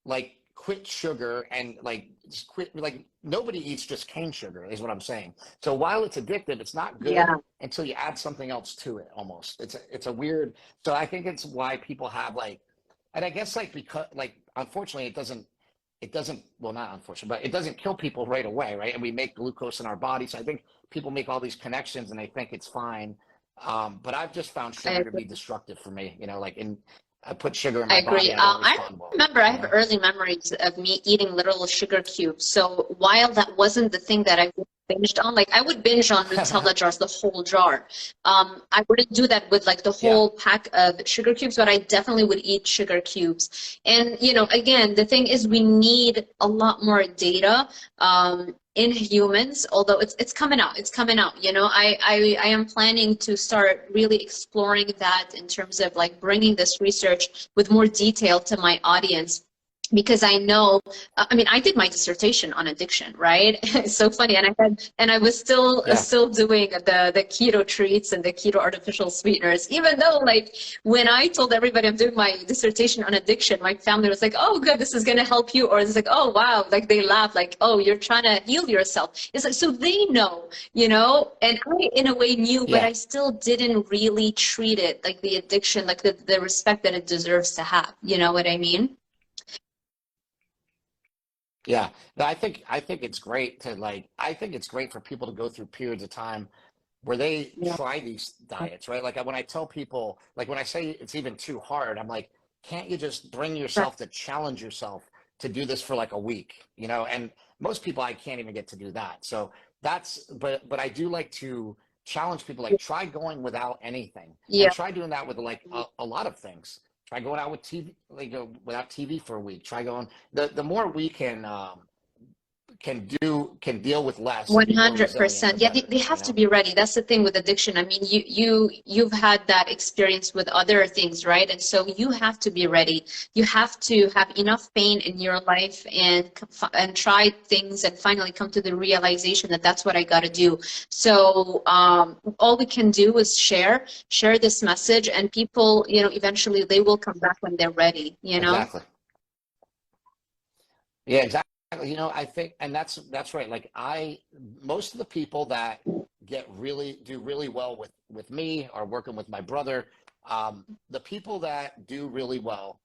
like quit sugar and like just quit, like nobody eats just cane sugar is what I'm saying. So while it's addictive, it's not Yeah. good until you add something else to it. Almost it's a weird. So I think it's why people have like, and I guess like because like unfortunately it doesn't, well, not unfortunately, but it doesn't kill people right away, right? And we make glucose in our body, so I think people make all these connections and they think it's fine. But I've just found I sugar to agree. be destructive for me, like in, I put sugar in I my agree. body, I don't I respond well, remember I you have know? early memories of me eating literal sugar cubes. So while that wasn't the thing that I binged on, like I would binge on Nutella jars, the whole jar. I wouldn't do that with like the Yeah. whole pack of sugar cubes, but I definitely would eat sugar cubes. And again, the thing is we need a lot more data. In humans, although it's coming out, I am planning to start really exploring that in terms of like bringing this research with more detail to my audience, because I know, I mean, I did my dissertation on addiction, right? It's so funny, and I was Yeah. still doing the keto treats and the keto artificial sweeteners, even though like when I told everybody I'm doing my dissertation on addiction, my family was like, "Oh, good, this is gonna help you," or it's like, "Oh, wow," like they laugh, like, "Oh, you're trying to heal yourself." It's like so they know, and I in a way knew, but Yeah. I still didn't really treat it like the addiction, like the respect that it deserves to have. You know what I mean? Yeah. No, I think it's great to like, I think it's great for people to go through periods of time where they Yeah. try these diets, right? Like when I tell people, like when I say it's even too hard, I'm like, can't you just bring Right. yourself to challenge yourself to do this for like a week, And most people I can't even get to do that. So but I do like to challenge people, like try going without anything and Yeah. try doing that with like a lot of things. Try going out with TV, like without TV for a week. Try going. The more we can deal with less and be more resilient, the 100%. Yeah, better, they you have to know? be ready. That's the thing with addiction. I mean, you've had that experience with other things, right? And so you have to be ready. You have to have enough pain in your life and try things and finally come to the realization that that's what I got to do. So all we can do is share this message, and people, eventually they will come back when they're ready, Exactly. Yeah, exactly. I think, and that's right. Like most of the people that do really well with me or working with my brother, the people that do really well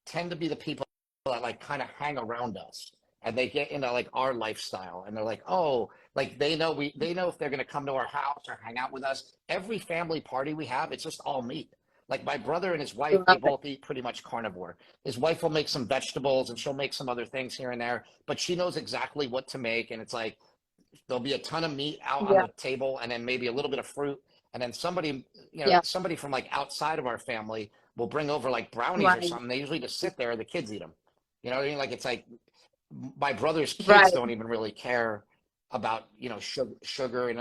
tend to be the people that like kind of hang around us and they get into like our lifestyle and they're like, oh, like they know if they're gonna come to our house or hang out with us. Every family party we have, it's just all meat. Like my brother and his wife, they Love it. both eat pretty much carnivore. His wife will make some vegetables and she'll make some other things here and there, but she knows exactly what to make. And it's like there'll be a ton of meat out on Yeah, the table and then maybe a little bit of fruit. And then yeah, somebody from like outside of our family will bring over like brownies or right, something. They usually just sit there and the kids eat them. You know what I mean? Like it's like my brother's kids right. don't even really care about, sugar and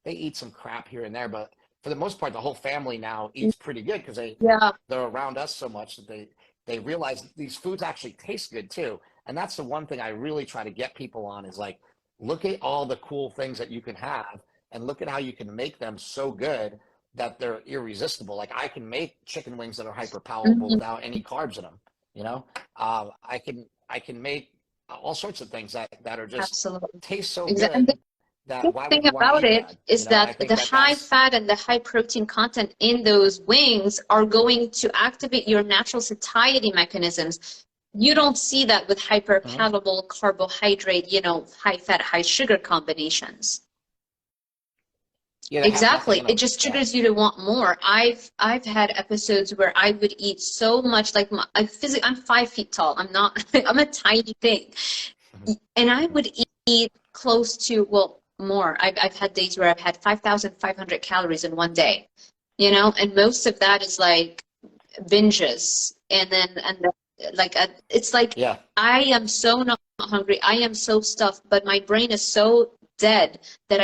they eat some crap here and there, but for the most part, the whole family now eats pretty good because Yeah, they're around us so much that they realize these foods actually taste good too. And that's the one thing I really try to get people on is like, look at all the cool things that you can have and look at how you can make them so good that they're irresistible. Like I can make chicken wings that are hyper palatable mhm, without any carbs in them. You know, I can make all sorts of things that are just absolutely. taste so Exactly. good that Good why would thing you want to about eat it bad? is And I that think the that high that's fat and the high protein content in those wings are going to activate your natural satiety mechanisms. You don't see that with Mhm. hyperpalatable carbohydrate, high fat, high sugar combinations. Yeah, they have nothing Exactly. in It them. just Yeah. triggers you to want more. I've had episodes where I would eat so much, like I'm 5 feet tall. I'm not, I'm a tiny thing. Mhm. And I Mhm. would eat close to, well, more. I've had days where I've had 5,500 calories in one day, and most of that is like binges. It's like Yeah. I am so not hungry. I am so stuffed, but my brain is so dead that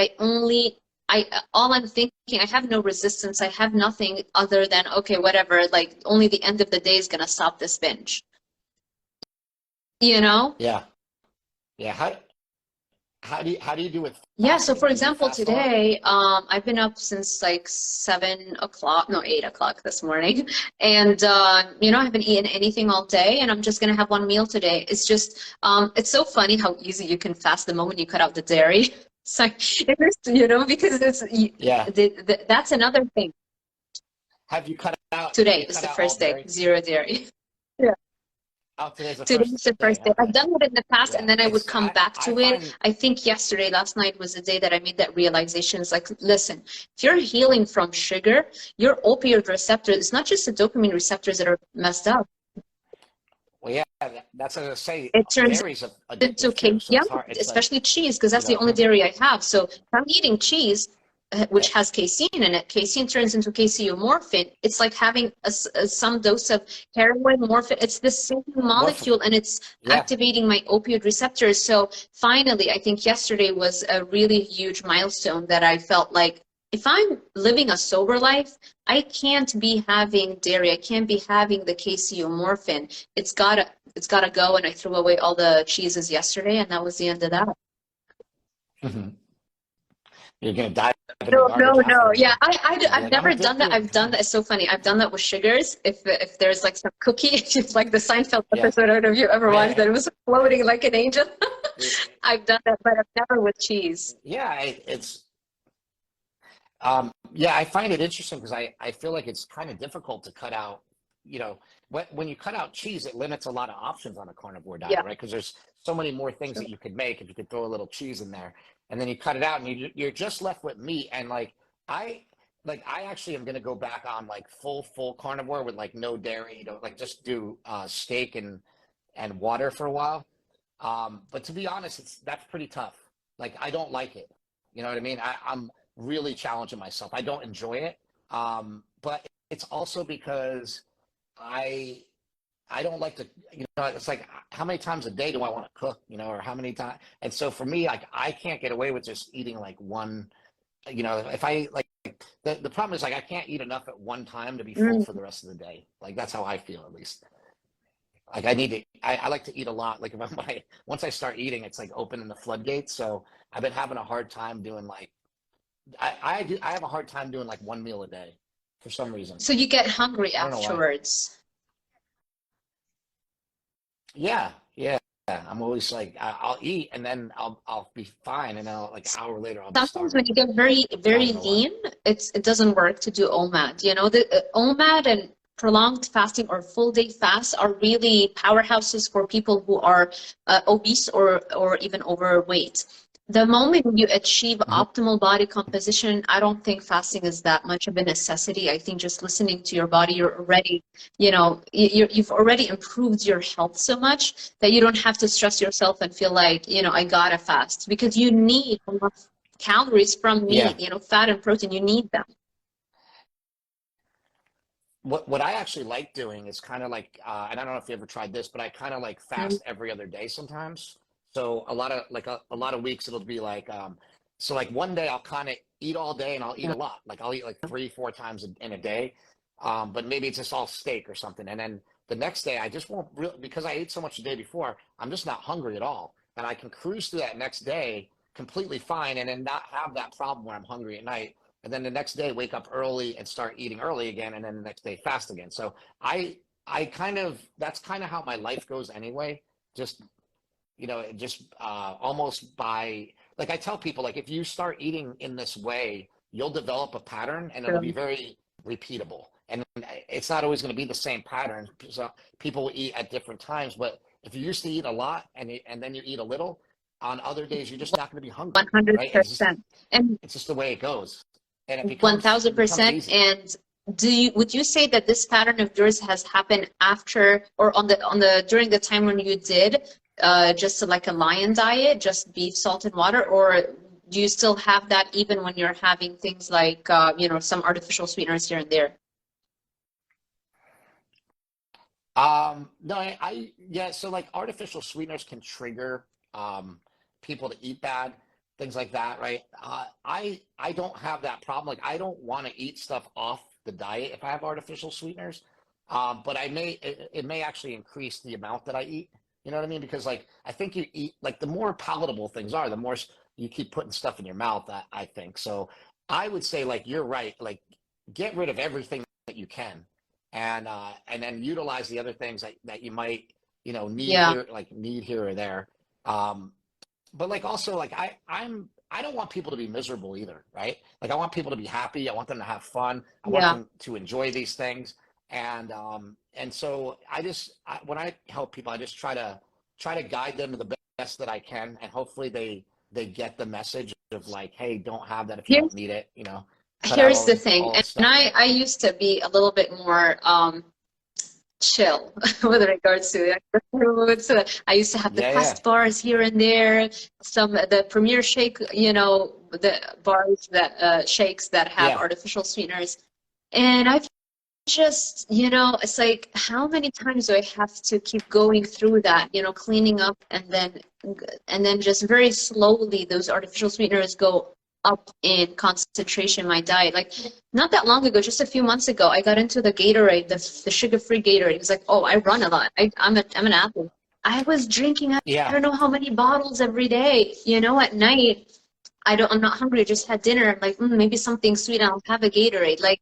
all I'm thinking, I have no resistance. I have nothing other than, okay, whatever, like only the end of the day is gonna stop this binge, you know? Yeah. Yeah. How do you do with Yeah, so fasting? for Do you example, fast a lot? today, I've been up since like 7 o'clock, no, 8 o'clock this morning. And, I haven't eaten anything all day, and I'm just gonna have one meal today. It's just, it's so funny how easy you can fast the moment you cut out the dairy. It's like, because Yeah. that's another thing. Have Today you is cut the out all first day, dairy? zero dairy. Oh, today's the Today's first the day. first day. I've Okay. done it in the past, and Yeah. then I would It's come back I to it. find I think last night was the day that I made that realization. It's like, listen, if you're healing from sugar, your opioid receptor, it's not just the dopamine receptors that are messed up. well, yeah, that's what I say. It turns Dairy's into addictive too. cake, So yeah, it's hard. It's like, especially cheese, because you that's the know, only dairy I have. So if I'm eating cheese, yeah, which has casein in it, casein turns into caseomorphin. It's like having some dose of heroin, morphine. It's the same morphin. molecule, and it's Yeah. activating my opioid receptors. So finally, I think yesterday was a really huge milestone that I felt like if I'm living a sober life, I can't be having dairy. I can't be having the caseomorphin. It's gotta go. And I threw away all the cheeses yesterday, and that was the end of that. Mhm. You're gonna dive in the No, no, garbage no. afterwards Yeah, and be I've like, I'm never done that. addicted. I've done that. It's so funny. I've done that with sugars. If there's like some cookie, it's like the Seinfeld Yeah. episode. I don't know if you ever watched Yeah. that. It was floating like an angel. Yeah. I've done that, but I've never with cheese. Yeah. It's yeah, I find it interesting because I feel like it's kind of difficult to cut out, when you cut out cheese, it limits a lot of options on a carnivore Yeah, diet, right? Because there's so many more things sure. that you could make if you could throw a little cheese in there. And then you cut it out and you're just left with meat. And I, I actually am going to go back on like full carnivore with like no dairy, like just do steak and water for a while. But to be honest, that's pretty tough. Like I don't like it. You know what I mean? I'm really challenging myself. I don't enjoy it. But it's also because I I don't like to, it's like how many times a day do I want to cook, or how many times? And so for me, like I can't get away with just eating like one, if I like the problem is like I can't eat enough at one time to be full Mm. for the rest of the day. Like that's how I feel at least. Like I need to, I like to eat a lot. Like if I'm once I start eating, it's like opening the floodgates. So I've been having a hard time doing like I have a hard time doing like one meal a day for some reason. So you get hungry I don't know why. afterwards. Yeah, yeah. I'm always like I'll eat and then I'll be fine, and then like an hour later I'll be Sometimes when starving. you get very, I very don't know why. lean, it doesn't work to do OMAD. The OMAD and prolonged fasting or full day fasts are really powerhouses for people who are obese or even overweight. The moment you achieve Mhm. optimal body composition, I don't think fasting is that much of a necessity. I think just listening to your body, you're already, you've already improved your health so much that you don't have to stress yourself and feel like, I gotta fast because you need enough calories from Yeah. meat, fat and protein, you need them. What I actually like doing is kind of like, and I don't know if you ever tried this, but I kind of like Mm. fast every other day sometimes. So a lot of like a lot of weeks it'll be like, so like one day I'll kind of eat all day and I'll eat Yeah. a lot. Like I'll eat like 3, 4 times in a day. But maybe it's just all steak or something. And then the next day I just won't really, because I ate so much the day before, I'm just not hungry at all. And I can cruise through that next day completely fine and then not have that problem where I'm hungry at night, and then the next day wake up early and start eating early again, and then the next day fast again. So I kind of, that's kind of how my life goes anyway. Just just almost by, like I tell people, like if you start eating in this way, you'll develop a pattern and it'll be True. very repeatable, and it's not always going to be the same pattern. So people will eat at different times, but if you used to eat a lot and then you eat a little, on other days you're just not going to be hungry, right? It's just 100%. And it's just the way it goes, and it becomes 1000%. easy. And would you say that this pattern of yours has happened after or during the time when you did just like a lion diet, just beef, salt, and water, or do you still have that even when you're having things like some artificial sweeteners here and there? No, yeah, so like artificial sweeteners can trigger people to eat bad, things like that, right? I don't have that problem. Like I don't want to eat stuff off the diet if I have artificial sweeteners. But it may actually increase the amount that I eat. You know what I mean? Because like I think you eat, like the more palatable things are, the more you keep putting stuff in your mouth, I think. So I would say like you're right, like get rid of everything that you can, and then utilize the other things that you might Yeah. need here or there. um but like also like I don't want people to be miserable either, right? Like I want people to be happy, I want them to have fun, I want Yeah. them to enjoy these things. And so when I help people, I just try to guide them to the best that I can, and hopefully they get the message of like, hey, don't have that if you don't Here's need it, cut out here's the thing, all the and stuff that. I used to be a little bit more chill with regards to the fruits. I used to have the Yeah, yeah, Quest bars here and there, the Premier Shake, the bars that shakes that have yeah. artificial sweeteners. And I've just, it's like, how many times do I have to keep going through that, cleaning up and then just very slowly those artificial sweeteners go up in concentration in my diet. Like not that long ago, just a few months ago, I got into the Gatorade, the sugar-free Gatorade. It was like, oh, I run a lot. I'm an athlete. I was drinking, I Yeah, don't know how many bottles every day. At night, I'm not hungry. I just had dinner. I'm like, maybe something sweet. I'll have a Gatorade. Like,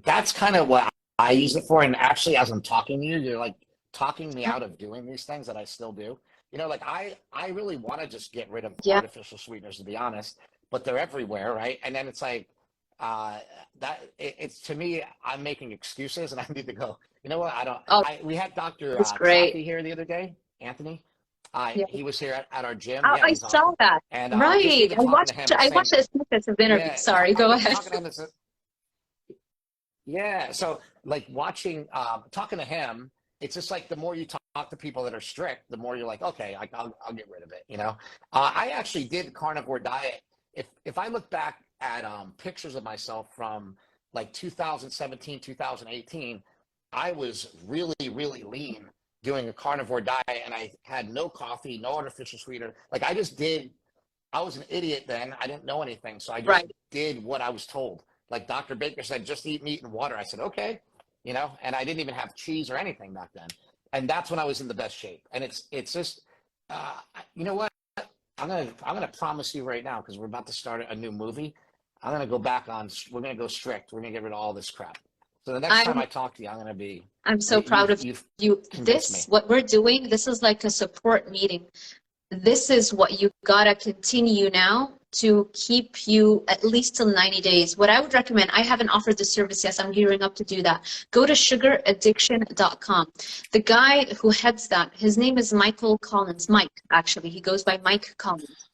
that's kind of what I use it for. And actually, as I'm talking to you, you're like talking me out of doing these things that I still do. Like I really want to just get rid of yeah. artificial sweeteners, to be honest, but they're everywhere, right? And then it's like, uh, it's to me, I'm making excuses, and I need to go. You know what? I don't. Oh, We had Dr. that's great. Chaffee here the other day, Anthony. Yeah. He was here at our gym. Oh, Yeah, I he's saw awesome. that. And just Right. even I talking to watched him, the I same. watched a snippet of the interview. Yeah, Sorry, go ahead. talking to him is. Yeah, so like watching, talking to him, it's just like the more you talk to people that are strict, the more you're like, okay, I'll get rid of it. I actually did carnivore diet. If I look back at pictures of myself from like 2017, 2018, I was really, really lean doing a carnivore diet, and I had no coffee, no artificial sweetener. Like I just did, I was an idiot then. I didn't know anything. So I just Right. did what I was told. Like Dr. Baker said, just eat meat and water. I said, okay, you know, and I didn't even have cheese or anything back then. And that's when I was in the best shape. And it's just, you know what? I'm gonna promise you right now, because we're about to start a new movie. I'm gonna go back on. We're gonna go strict. We're gonna get rid of all this crap. So the next time I'm I talk to you, I'm gonna be. I'm so proud of You've you. convinced me. What we're doing, this is like a support meeting. This is what you gotta continue now to keep you at least till 90 days. What I would recommend, I haven't offered the service yet, I'm gearing up to do that. Go to sugaraddiction.com. The guy who heads that, his name is Michael Collins. Mike, actually, he goes by Mike Collins.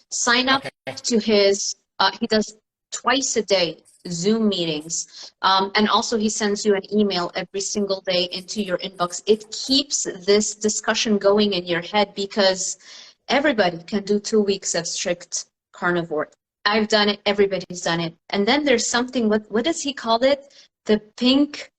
Sign up Okay. to his, he does twice a day Zoom meetings. And also he sends you an email every single day into your inbox. It keeps this discussion going in your head because everybody can do 2 weeks of strict carnivore. I've done it, everybody's done it. And then there's something, what does he call it? The pink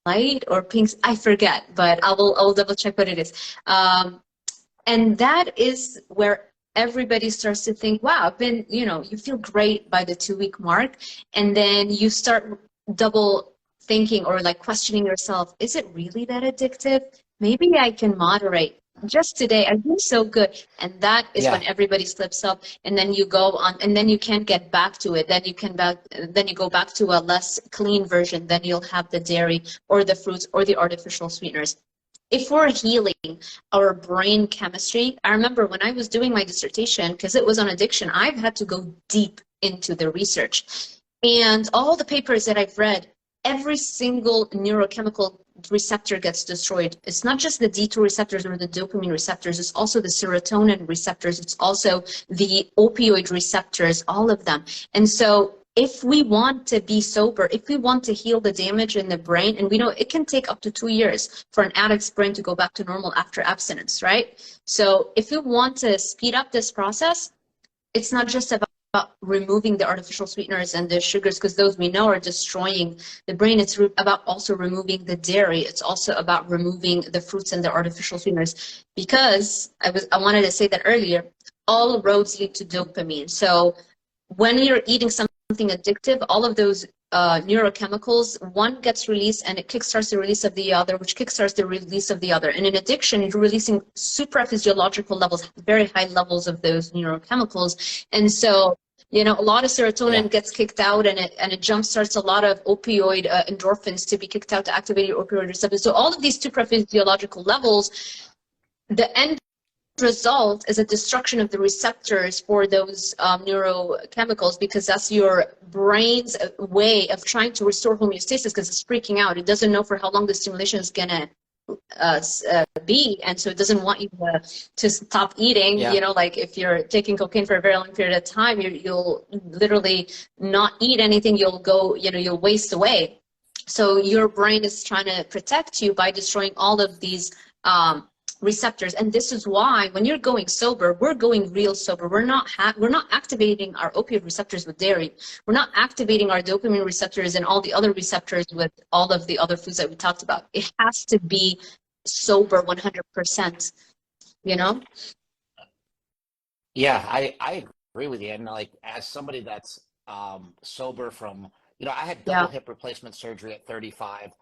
light or pink, I forget, but I'll double check what it is. And that is where everybody starts to think, wow, I've been, you feel great by the 2-week mark. And then you start double thinking or like questioning yourself, is it really that addictive? Maybe I can moderate. Just today, I feel so good. And that is when everybody slips up, and then you go on, and then you can't get back to it. Then you go back to a less clean version. Then you'll have the dairy or the fruits or the artificial sweeteners. If we're healing our brain chemistry, I remember when I was doing my dissertation, because it was on addiction, I've had to go deep into the research. And all the papers that I've read, every single neurochemical receptor gets destroyed. It's not just the D2 receptors or the dopamine receptors, it's also the serotonin receptors, it's also the opioid receptors, all of them. And so if we want to be sober, if we want to heal the damage in the brain, and we know it can take up to 2 years for an addict's brain to go back to normal after abstinence, right? So if we want to speed up this process, it's not just about removing the artificial sweeteners and the sugars, because those we know are destroying the brain. It's about also removing the dairy. It's also about removing the fruits and the artificial sweeteners, because I wanted to say that earlier, all roads lead to dopamine. So when you're eating something addictive, all of those neurochemicals, one gets released and it kickstarts the release of the other, which kickstarts the release of the other. And in addiction, you're releasing supraphysiological levels, very high levels of those neurochemicals. And so, a lot of serotonin gets kicked out, and it jumpstarts a lot of opioid endorphins to be kicked out to activate your opioid receptors. So all of these supraphysiological levels, the end result is a destruction of the receptors for those neurochemicals, because that's your brain's way of trying to restore homeostasis, because it's freaking out. It doesn't know for how long the stimulation is going to be, and so it doesn't want you to stop eating. Like if you're taking cocaine for a very long period of time, you'll literally not eat anything. You'll go, you'll waste away. So your brain is trying to protect you by destroying all of these receptors. And this is why when you're going sober, we're going real sober. We're not activating our opioid receptors with dairy. We're not activating our dopamine receptors and all the other receptors with all of the other foods that we talked about. It has to be sober 100%, Yeah, I agree with you. And like, as somebody that's sober from, I had double hip replacement surgery at 35.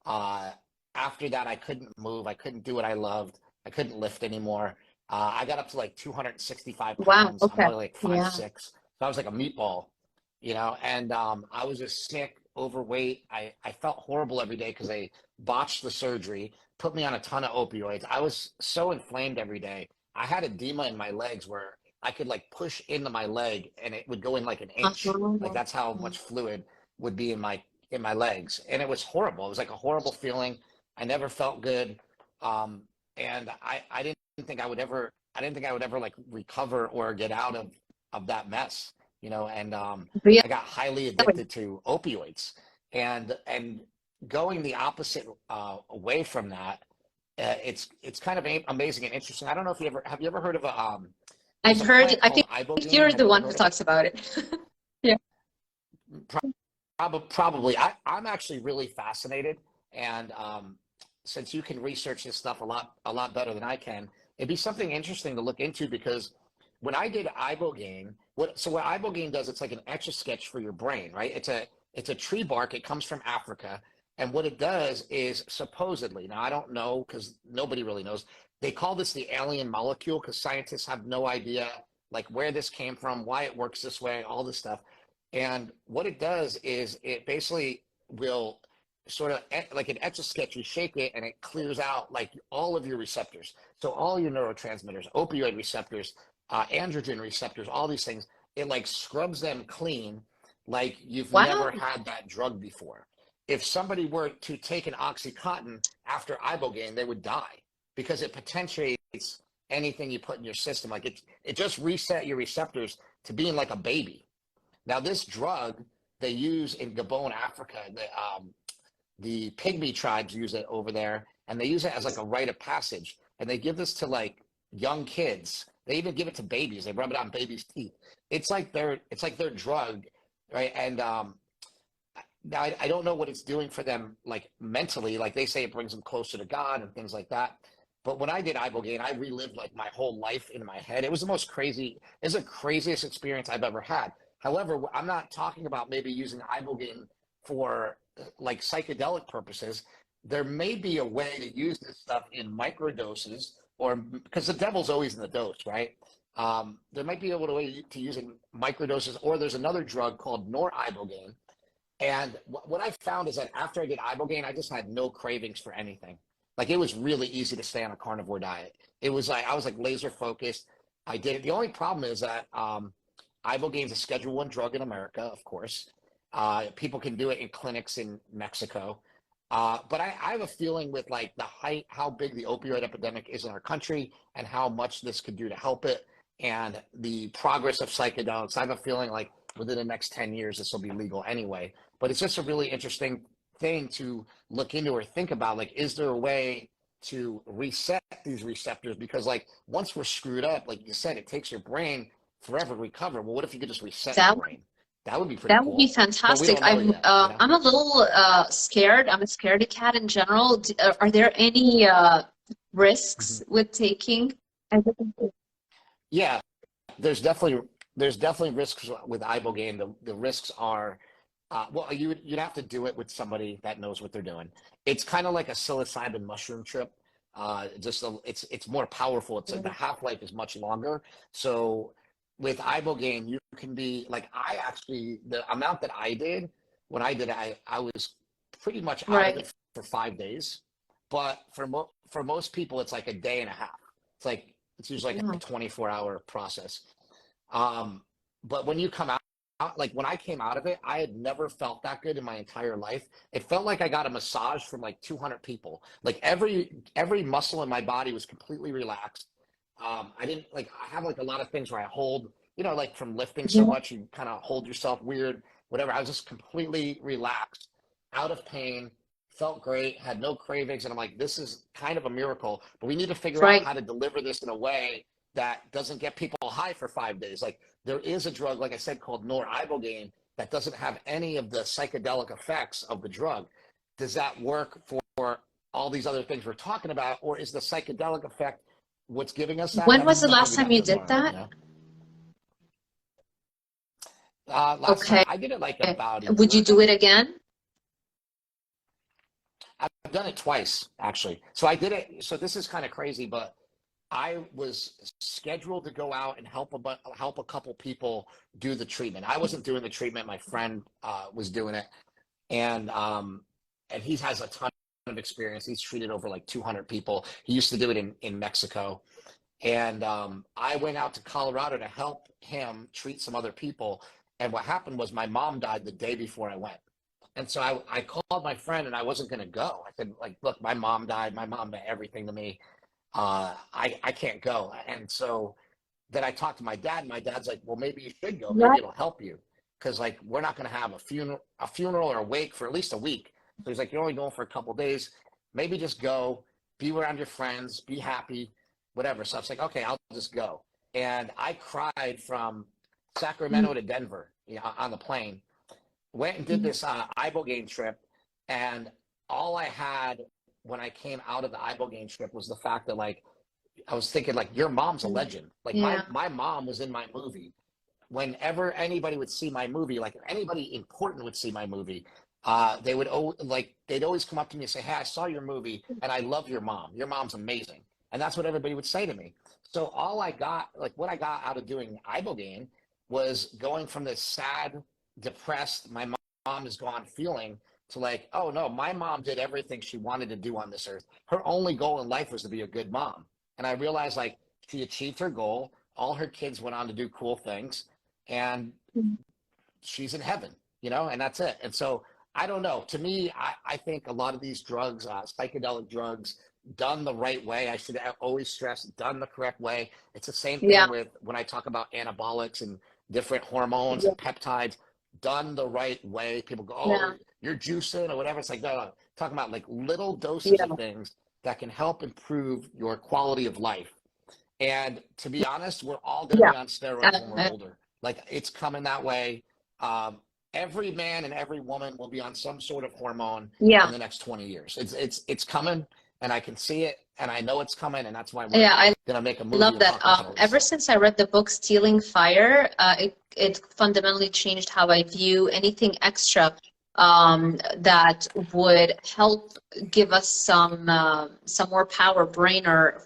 After that, I couldn't move. I couldn't do what I loved. I couldn't lift anymore. I got up to like 265 pounds. Wow, okay. I'm only like 5'6". So I was like a meatball, and I was just sick, overweight. I felt horrible every day because they botched the surgery, put me on a ton of opioids. I was so inflamed every day. I had edema in my legs where I could like push into my leg and it would go in like an inch. Like that's how much fluid would be in my legs. And it was horrible. It was like a horrible feeling. I never felt good. And I didn't think I would ever like recover or get out of that mess, and I got highly addicted to opioids, and going the opposite away from that, it's kind of amazing and interesting. I don't know if have you ever heard of I've heard, I think Ibogain? you're the one who talks about it. Yeah. Probably. I'm actually really fascinated, and since you can research this stuff a lot better than I can, it'd be something interesting to look into because when I did Ibogain, what Ibogain does, it's like an etch a sketch for your brain, right? It's a tree bark. It comes from Africa, and what it does is supposedly, now I don't know because nobody really knows. They call this the alien molecule because scientists have no idea like where this came from, why it works this way, all this stuff. And what it does is it basically will sort of like an etch a sketch, you shake it and it clears out like all of your receptors. So all your neurotransmitters, opioid receptors, androgen receptors, all these things, it like scrubs them clean like you've Wow. never had that drug before. If somebody were to take an Oxycontin after Ibogaine, they would die because it potentiates anything you put in your system. Like it just reset your receptors to being like a baby. Now, this drug they use in Gabon, Africa, the Pygmy tribes use it over there, and they use it as like a rite of passage. And they give this to like young kids. They even give it to babies. They rub it on babies' teeth. It's like their drug, right? And now I don't know what it's doing for them, like mentally. Like they say, it brings them closer to God and things like that. But when I did Ibogaine, I relived like my whole life in my head. It was the craziest experience I've ever had. However, I'm not talking about maybe using Ibogaine for like psychedelic purposes. There may be a way to use this stuff in microdoses, or because the devil's always in the dose, right? There might be a way to use it in microdoses, or there's another drug called noribogaine. And what I found is that after I did Ibogaine, I just had no cravings for anything. Like it was really easy to stay on a carnivore diet. It was like I was like laser focused. I did it. The only problem is that Ibogaine is a Schedule I drug in America, of course. People can do it in clinics in Mexico. But I have a feeling with like how big the opioid epidemic is in our country and how much this could do to help it and the progress of psychedelics, I have a feeling like within the next 10 years, this will be legal anyway. But it's just a really interesting thing to look into or think about. Like, is there a way to reset these receptors? Because like once we're screwed up, like you said, it takes your brain forever to recover. Well, what if you could just reset your That brain? That would be pretty that would be cool. But we fantastic. don't know yet, you know? I'm a little scared. I'm a scaredy cat in general. Are there any risks Mhm. with taking? Yeah, there's definitely risks with Ibogaine. The risks are well, you'd have to do it with somebody that knows what they're doing. It's kind of like a psilocybin mushroom trip. It's more powerful. It's the half-life is much longer. So with Ibogaine, you can be like I actually the amount that I did when I did it, I was pretty much out of Right. it for 5 days. But for most people, it's like a day and a half. It's usually like a Wow. 24-hour process. Um, but when you come out, like when I came out of it, I had never felt that good in my entire life. It felt like I got a massage from like 200 people. Like every muscle in my body was completely relaxed. I didn't like I have like a lot of things where I hold, like from lifting so Yeah. much, you kind of hold yourself weird, whatever. I was just completely relaxed, out of pain, felt great, had no cravings, and I'm like, this is kind of a miracle, but we need to figure out Right. how to deliver this in a way that doesn't get people high for 5 days. Like there is a drug, like I said, called noribogaine that doesn't have any of the psychedelic effects of the drug. Does that work for all these other things we're talking about, or is the psychedelic effect what's giving us that? When Haven't was the even last figured time out you that did part, that? Last time Okay. I did it like about a Would year you do ago. it again? I've done it twice, actually. So I did it. So this is kind of crazy, but I was scheduled to go out and help a couple people do the treatment. I wasn't doing the treatment. My friend was doing it, and he has a ton of experience. He's treated over like 200 people. He used to do it in Mexico, and I went out to Colorado to help him treat some other people. And what happened was my mom died the day before I went. And so I called my friend and I wasn't going to go. I said, like, look, my mom died. My mom meant everything to me. I can't go. And so then I talked to my dad, and my dad's like, well, maybe you should go. Maybe Right. it'll help you. Cause like, we're not going to have a funeral or a wake for at least a week. So he's like, you're only going for a couple of days. Maybe just go, be around your friends, be happy, whatever. So I was like, okay, I'll just go. And I cried from Mm. Sacramento to Denver, on the plane. went and did this Ibogain trip, and all I had when I came out of the Ibogain trip was the fact that like I was thinking like your mom's a legend. Like Yeah. my mom was in my movie. Whenever anybody would see my movie, like if anybody important would see my movie, they would they'd always come up to me and say, "Hey, I saw your movie and I love your mom. Your mom's amazing." And that's what everybody would say to me. So all I got, like what I got out of doing Ibogaine was going from this sad, depressed, my mom is gone feeling to like, oh no, my mom did everything she wanted to do on this earth. Her only goal in life was to be a good mom. And I realized like she achieved her goal. All her kids went on to do cool things, and she's in heaven, you know, and that's it. And so I don't know. To me, I think a lot of these drugs, psychedelic drugs, done the right way. I should always stress done the correct way. It's the same Yeah. thing with when I talk about anabolics and different hormones and peptides, done the right way. People go, oh, Yeah. you're juicing or whatever. It's like, no, talking about like little doses Yeah. of things that can help improve your quality of life. And to be honest, we're all going to Yeah. be on steroids when we're older. Like it's coming that way. Um, every man and every woman will be on some sort of hormone Yeah. in the next 20 years. It's coming, and I can see it, and I know it's coming, and that's why we're Yeah. I gonna make a movie love and that. talk about all this Ever stuff. since I read the book Stealing Fire, it fundamentally changed how I view anything extra that would help give us some more power, brain or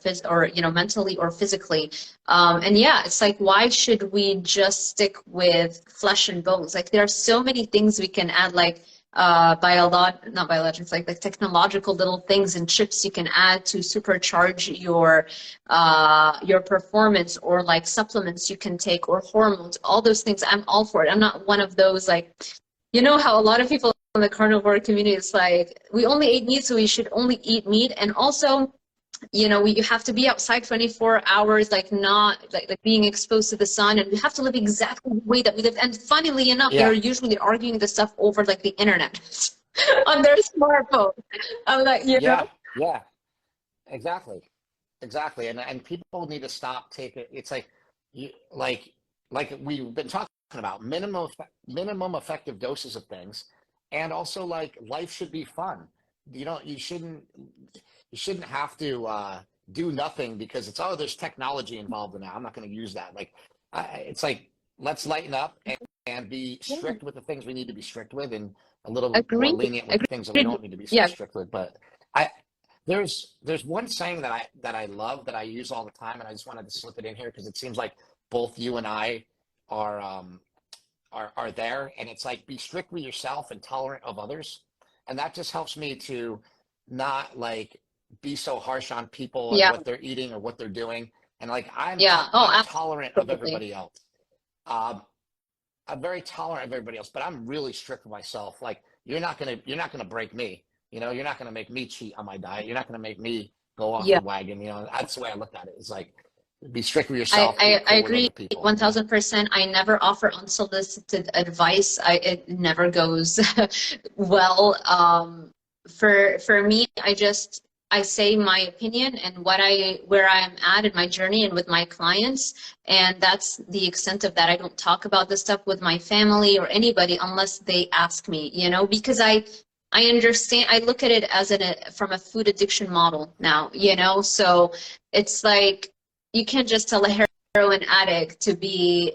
mentally or physically. And yeah, it's like, why should we just stick with flesh and bones? Like there are so many things we can add, like not biologics, like technological little things and chips you can add to supercharge your performance, or like supplements you can take, or hormones, all those things. I'm all for it. I'm not one of those, like, you know how a lot of people in the carnivore community, it's like, we only ate meat, so we should only eat meat. And also, you have to be outside 24 hours, like not like being exposed to the sun, and we have to live exactly the way that we live. And funnily enough, they're Yeah, usually arguing the stuff over like the internet on their smartphone. I'm like, yeah, yeah, exactly, exactly. And people need to stop taking. It's like you like we've been talking about minimum effective doses of things, and also like life should be fun. You shouldn't have to do nothing because it's, oh, there's technology involved in that. I'm not going to use that. Like it's like, let's lighten up and be yeah, strict with the things we need to be strict with, and a little more agreed, lenient with the things that we agreed. don't need to be so Yeah, strict with. But I there's one saying that I love, that I use all the time, and I just wanted to slip it in here because it seems like both you and I are are there. And it's like, be strict with yourself and tolerant of others. And that just helps me to not like be so harsh on people and yeah, what they're eating or what they're doing. And like yeah. Oh, I'm tolerant of absolutely. everybody else. Um, I'm very tolerant of everybody else, but I'm really strict with myself. Like you're not gonna break me. You know, you're not gonna make me cheat on my diet. You're not gonna make me go off Yeah. the wagon. You know, that's the way I look at it. It's like, be strict with I, yourself, be I, I cool with other agree people, you know? 1000%. I never offer unsolicited advice. It never goes well. For me, I say my opinion and where I am at in my journey and with my clients, and that's the extent of that. I don't talk about this stuff with my family or anybody unless they ask me, because I understand. I look at it as from a food addiction model now, so it's like, you can't just tell a heroin addict to be,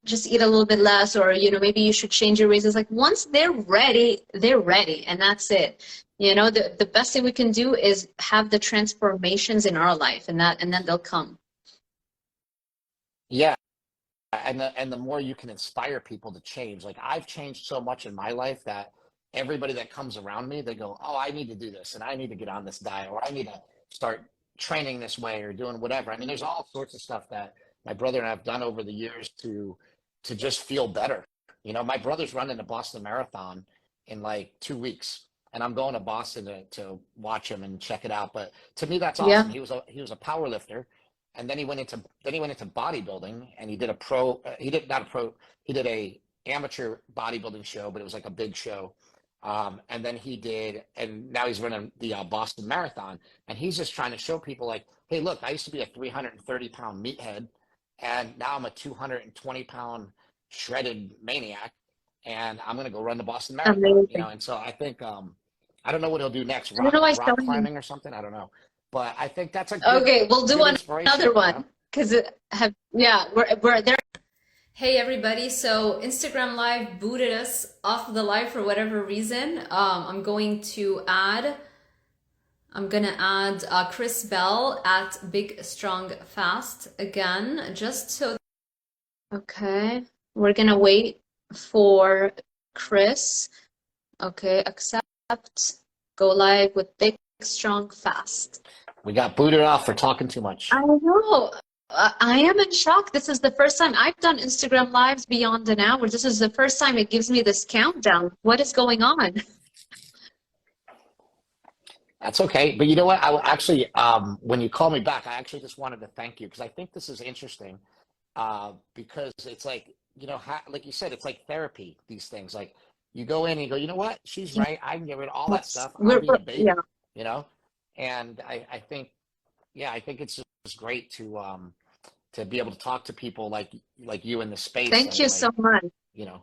just eat a little bit less, or, maybe you should change your ways. It's like, once they're ready, and that's it. The best thing we can do is have the transformations in our life, and then they'll come. Yeah. And the more you can inspire people to change. Like I've changed so much in my life that everybody that comes around me, they go, oh, I need to do this, and I need to get on this diet, or I need to start training this way, or doing whatever. I mean, there's all sorts of stuff that my brother and I have done over the years to just feel better. You know, my brother's running the Boston Marathon in like 2 weeks, and I'm going to Boston to watch him and check it out. But to me, that's awesome. Yeah. He was a power lifter, and then he went into bodybuilding, and he did a pro. He did not a pro. He did a amateur bodybuilding show, but it was like a big show. And then and now he's running the Boston Marathon, and he's just trying to show people like, hey, look, I used to be a 330-pound meathead, and now I'm a 220-pound shredded maniac, and I'm gonna go run the Boston Marathon. You know, Amazing. and so I think I don't know what he'll do next, I don't know why rock someone. climbing or something. I don't know, but I think that's Okay, we'll a do good inspiration. another You know. one because yeah, we're there. Hey everybody, so Instagram Live booted us off of the live for whatever reason. I'm gonna add Chris Bell at Big Strong Fast again, just so. Okay, we're gonna wait for Chris. Okay, accept, go live with Big Strong Fast. We got booted off for talking too much. I know. I am in shock. This is the first time I've done Instagram Lives beyond an hour. This is the first time it gives me this countdown. What is going on? That's okay. But you know what? Actually, when you call me back, I actually just wanted to thank you because I think this is interesting. Because it's like, you know, like you said, it's like therapy, these things. Like you go in and you go, you know what? She's right. I can get rid of all that stuff. I'm being a Yeah. baby, you know? And I think, yeah, I think it's just great to be able to talk to people like you in the space Thank you and so like, much. you know,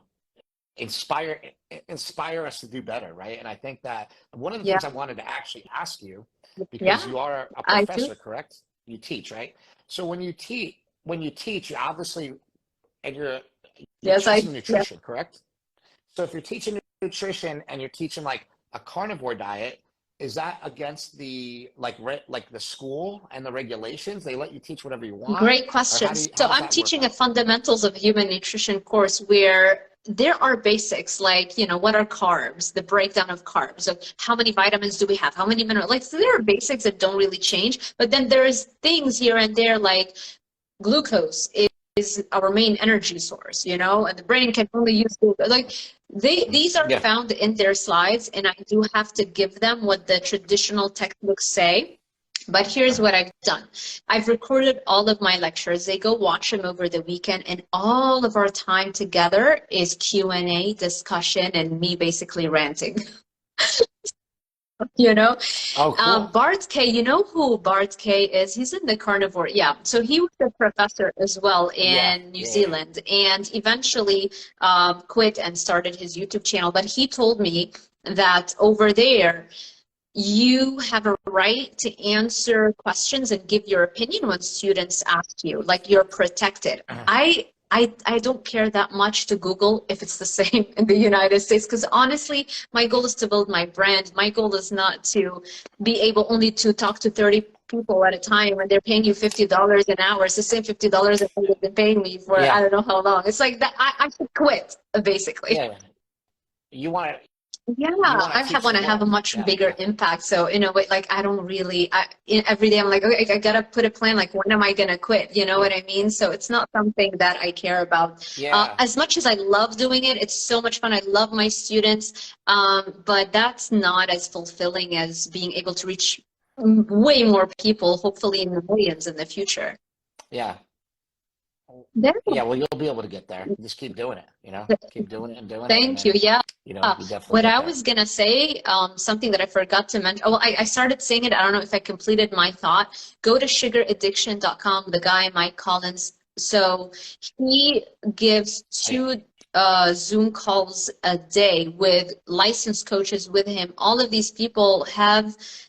inspire us to do better, right? And I think that one of the Yeah. things I wanted to actually ask you, Yeah, because you are a I do. professor, correct? You teach, right? So when you teach, you obviously, and you're Yes, teaching yeah. nutrition, correct? So if you're teaching nutrition and you're teaching like a carnivore diet, is that against the like the school and the regulations? They let you teach whatever you want, Great or question. how So does I'm that work teaching a out? fundamentals of human nutrition course where there are basics like, you know, what are carbs, the breakdown of carbs, of how many vitamins do we have, how many minerals, like, so there are basics that don't really change, but then there's things here and there like glucose is our main energy source, you know, and the brain can only use glucose. Like these are Yeah. found in their slides, and I do have to give them what the traditional textbooks say. But here's what I've done. I've recorded all of my lectures. They go watch them over the weekend, and all of our time together is Q&A, discussion, and me basically ranting. You know, Oh, cool. Bart K, you know who Bart K is? He's in the Carnivore. Yeah. So he was a professor as well Yeah. in New Yeah. Yeah. Zealand and eventually quit and started his YouTube channel. But he told me that over there, you have a right to answer questions and give your opinion when students ask you, like you're protected. I don't care that much to Google if it's the same in the United States, because honestly, my goal is to build my brand. My goal is not to be able only to talk to 30 people at a time when they're paying you $50 an hour. It's the same $50 that they've been paying me for I Yeah. don't know how long. It's like that I should quit, basically. Yeah. You want to Yeah, you want to I teach want the to have a world. much Yeah. bigger Exactly. impact. So in a way, like I don't really, every day I'm like, okay, I gotta put a plan. Like, when am I gonna quit? You know Yeah. what I mean? So it's not something that I care about. Yeah. As much as I love doing it, it's so much fun. I love my students, but that's not as fulfilling as being able to reach way more people, hopefully in the millions in the future. Yeah. Yeah. Yeah. Well, you'll be able to get there. Just keep doing it. You know, keep doing it and doing it, and Thank you. then Yeah. you definitely What get I there. was gonna say, something that I forgot to mention. Oh, I started saying it. I don't know if I completed my thought. Go to sugaraddiction.com. The guy, Mike Collins. So he gives Yeah. 2 Zoom calls a day with licensed coaches with him. All of these people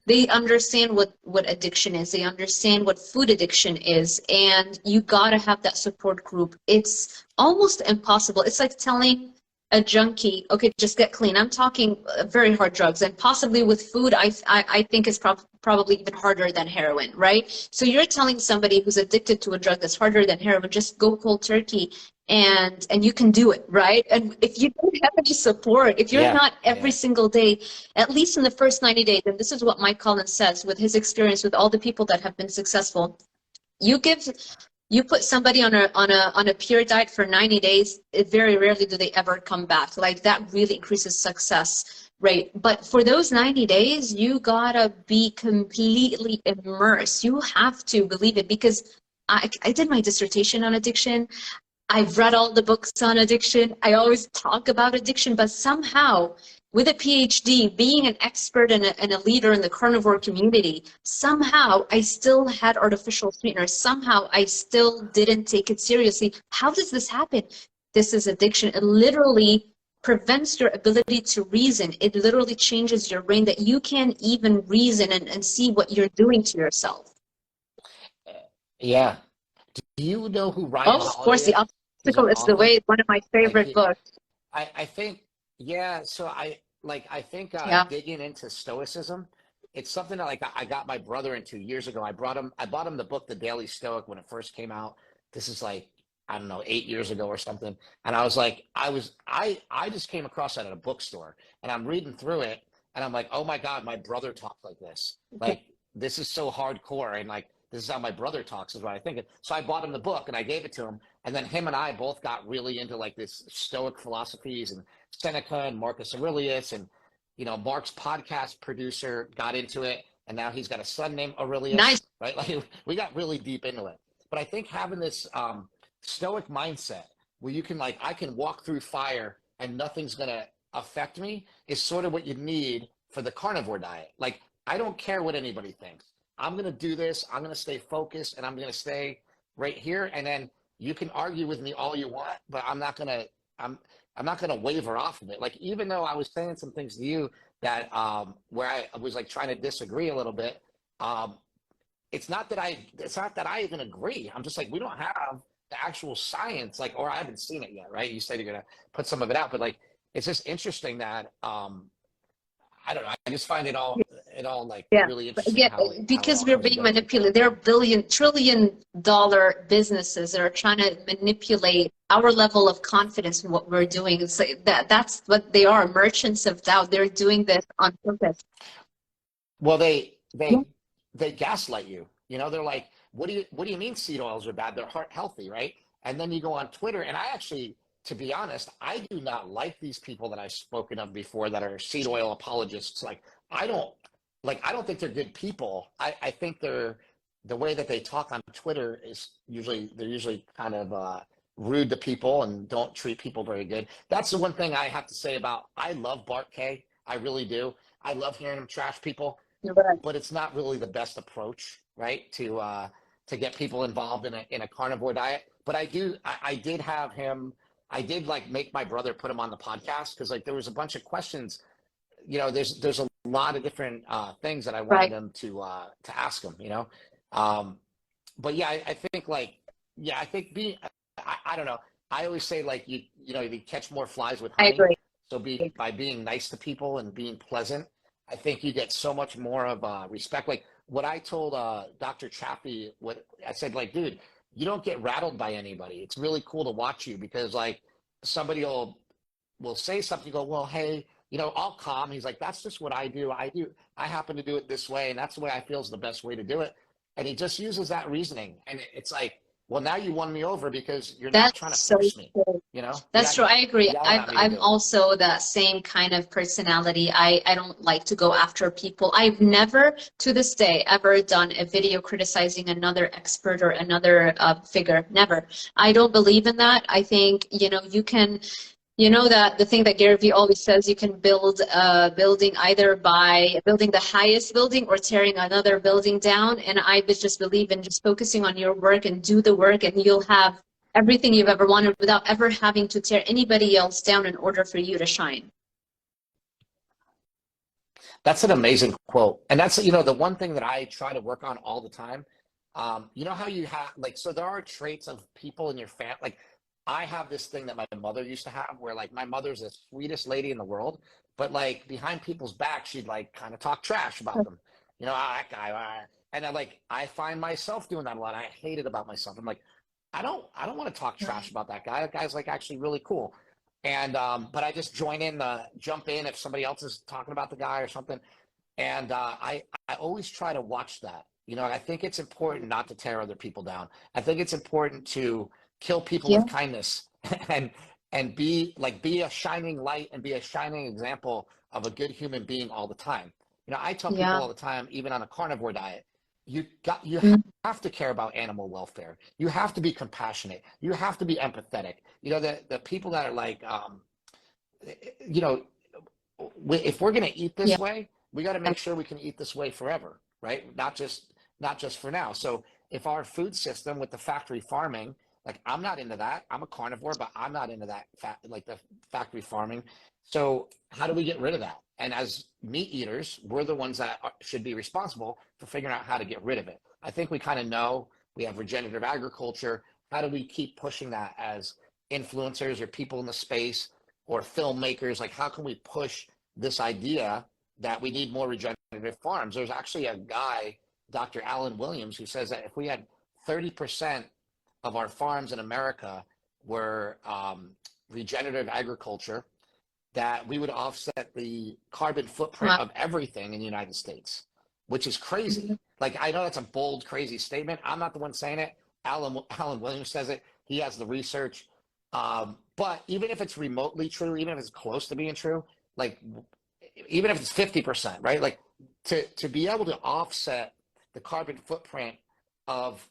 they understand what addiction is. They understand what food addiction is, and you gotta have that support group. It's almost impossible. It's like telling a junkie, okay, just get clean. I'm talking very hard drugs, and possibly with food, I think is probably even harder than heroin, right? So you're telling somebody who's addicted to a drug that's harder than heroin, just go cold turkey, and you can do it, right? And if you don't have any support, if you're Yeah. not every Yeah. single day, at least in the first 90 days, and this is what Mike Collins says with his experience with all the people that have been successful, you put somebody on a pure diet for 90 days, very rarely do they ever come back. Like that really increases success rate. But for those 90 days, you gotta be completely immersed. You have to believe it, because I did my dissertation on addiction. I've read all the books on addiction. I always talk about addiction, but somehow, with a PhD, being an expert and a leader in the carnivore community, somehow I still had artificial sweeteners. Somehow I still didn't take it seriously. How does this happen? This is addiction. It literally prevents your ability to reason. It literally changes your brain that you can't even reason and see what you're doing to yourself. Yeah. Do you know who Ryan Oh, of course, Holiday The is? He's an Obstacle is the author. Way, one of my Like favorite books. I think, yeah. So I think Yeah. digging into Stoicism, it's something that like I got my brother into years ago. I bought him the book The Daily Stoic when it first came out. This is like, I don't know, 8 years ago or something. And I was like, I just came across that at a bookstore, and I'm reading through it, and I'm like, oh my God, my brother talks like this. Like, this is so hardcore, and like, this is how my brother talks, is what I think. So I bought him the book and I gave it to him. And then him and I both got really into like this Stoic philosophies, and Seneca and Marcus Aurelius, and Mark's podcast producer got into it, and now he's got a son named Nice. Aurelius, right? Like, we got really deep into it. But I think having this Stoic mindset where you can, like, I can walk through fire and nothing's gonna affect me is sort of what you need for the carnivore diet. Like, I don't care what anybody thinks. I'm going to do this. I'm going to stay focused, and I'm going to stay right here. And then you can argue with me all you want, but I'm not going to, I'm not going to waver off of it. Like, even though I was saying some things to you that, where I was like trying to disagree a little bit. It's not that I even agree. I'm just like, we don't have the actual science, like, or I haven't seen it yet. Right. You said you're going to put some of it out, but like, it's just interesting that, I don't know. I just find it all like Yeah, really but interesting again, how it because all we're comes being together. manipulated. There are trillion-dollar businesses that are trying to manipulate our level of confidence in what we're doing. It's like that's what they are, merchants of doubt. They're doing this on purpose. Well, Yeah. they gaslight you. They're like, what do you mean seed oils are bad? They're heart healthy, right? And then you go on Twitter, and I actually, to be honest, I do not like these people that I've spoken of before that are seed oil apologists. Like, I don't I don't think they're good people. I think the way that they talk on Twitter is they're usually kind of rude to people and don't treat people very good. That's the one thing I have to say about, I love Bart K. I really do. I love hearing him trash people, Right. but it's not really the best approach, right? To get people involved in a carnivore diet. But I did have him. I did like make my brother put him on the podcast because like there was a bunch of questions. There's a lot of different things that I wanted Right. him to ask him. But yeah, I think like, yeah, I think I don't know. I always say like you catch more flies with I honey. agree. So by being nice to people and being pleasant, I think you get so much more of respect. Like what I told Dr. Chaffee, what I said, like, dude, you don't get rattled by anybody. It's really cool to watch you because like somebody will say something, you go, well, hey, I'll calm. He's like, that's just what I do. I happen to do it this way, and that's the way I feel is the best way to do it. And he just uses that reasoning. And it's like, well, now you won me over because you're not trying That's to so force me. true. You're That's not true. I agree. yelling I'm at me to I'm do it. also that same kind of personality. I don't like to go after people. I've never, to this day, ever done a video criticizing another expert or another figure. Never. I don't believe in that. I think, you can, that the thing that Gary Vee always says, you can build a building either by building the highest building or tearing another building down. And I would just believe in just focusing on your work and do the work, and you'll have everything you've ever wanted without ever having to tear anybody else down in order for you to shine. That's an amazing quote. And that's, the one thing that I try to work on all the time. You know how you have, like, so there are traits of people in your family. Like, I have this thing that my mother used to have where, like, my mother's the sweetest lady in the world, but, like, behind people's back, she'd, like, kind of talk trash about them. That guy. And I find myself doing that a lot. I hate it about myself. I'm like, I don't want to talk trash about that guy. That guy's, like, actually really cool. And but I just jump in if somebody else is talking about the guy or something. And I always try to watch that. I think it's important not to tear other people down. I think it's important to kill people Yeah. with kindness and be a shining light and be a shining example of a good human being all the time. I tell people Yeah. all the time, even on a carnivore diet, you Mm. have to care about animal welfare. You have to be compassionate. You have to be empathetic. The people that are like, you know, if we're going to eat Yeah. this way, we got to make sure we can eat this way forever, right? Not just for now. So if our food system with the factory farming Like, I'm not into that. I'm a carnivore, but I'm not into that like the factory farming. So how do we get rid of that? And as meat eaters, we're the ones that should be responsible for figuring out how to get rid of it. I think we kind of know we have regenerative agriculture. How do we keep pushing that as influencers or people in the space or filmmakers? Like, how can we push this idea that we need more regenerative farms? There's actually a guy, Dr. Alan Williams, who says that if we had 30% of our farms in America were regenerative agriculture, that we would offset the carbon footprint Wow. of everything in the United States, which is crazy. Like, I know that's a bold, crazy statement. I'm not the one saying it. Alan Williams says it. He has the research. But even if it's remotely true, even if it's close to being true, like even if it's 50%, right? Like to be able to offset the carbon footprint of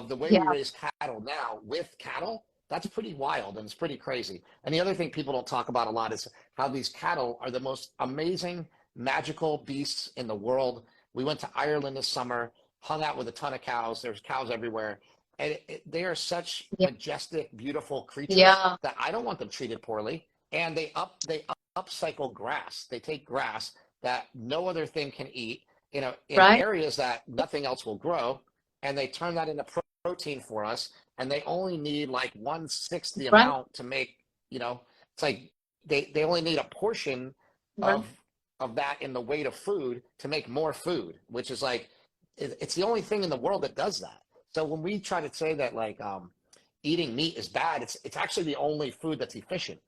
the way Yeah. we raise cattle now with cattle, that's pretty wild and it's pretty crazy. And the other thing people don't talk about a lot is how these cattle are the most amazing, magical beasts in the world. We went to Ireland this summer, hung out with a ton of cows. There's cows everywhere. And they are such Yeah. majestic, beautiful creatures Yeah. that I don't want them treated poorly. And they upcycle grass. They take grass that no other thing can eat, you know, in Right. areas that nothing else will grow, and they turn that into protein for us. And they only need like 1/6 the Right. amount to make, you know, it's like they only need a portion Right. of that in the weight of food to make more food, which is like it's the only thing in the world that does that. So when we try to say that like eating meat is bad, it's actually the only food that's efficient.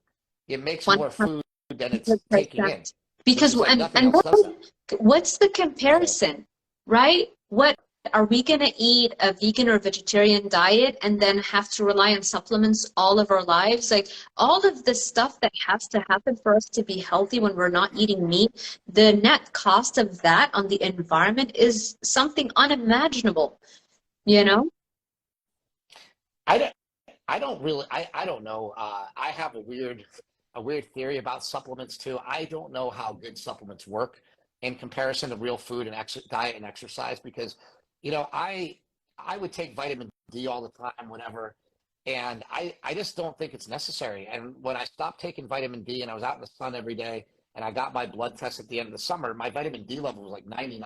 It makes more food than it's taking in, 100%. which Because is like nothing and else does that. what's the So comparison, right? What are we going to eat a vegan or vegetarian diet and then have to rely on supplements all of our lives? Like all of the stuff that has to happen for us to be healthy when we're not eating meat, the net cost of that on the environment is something unimaginable, you know? I don't, I don't really, I don't know. I have a weird theory about supplements too. I don't know how good supplements work in comparison to real food and diet and exercise because, you know, I would take vitamin D all the time, whatever, and I just don't think it's necessary. And when I stopped taking vitamin D and I was out in the sun every day and I got my blood test at the end of the summer, my vitamin D level was like 99.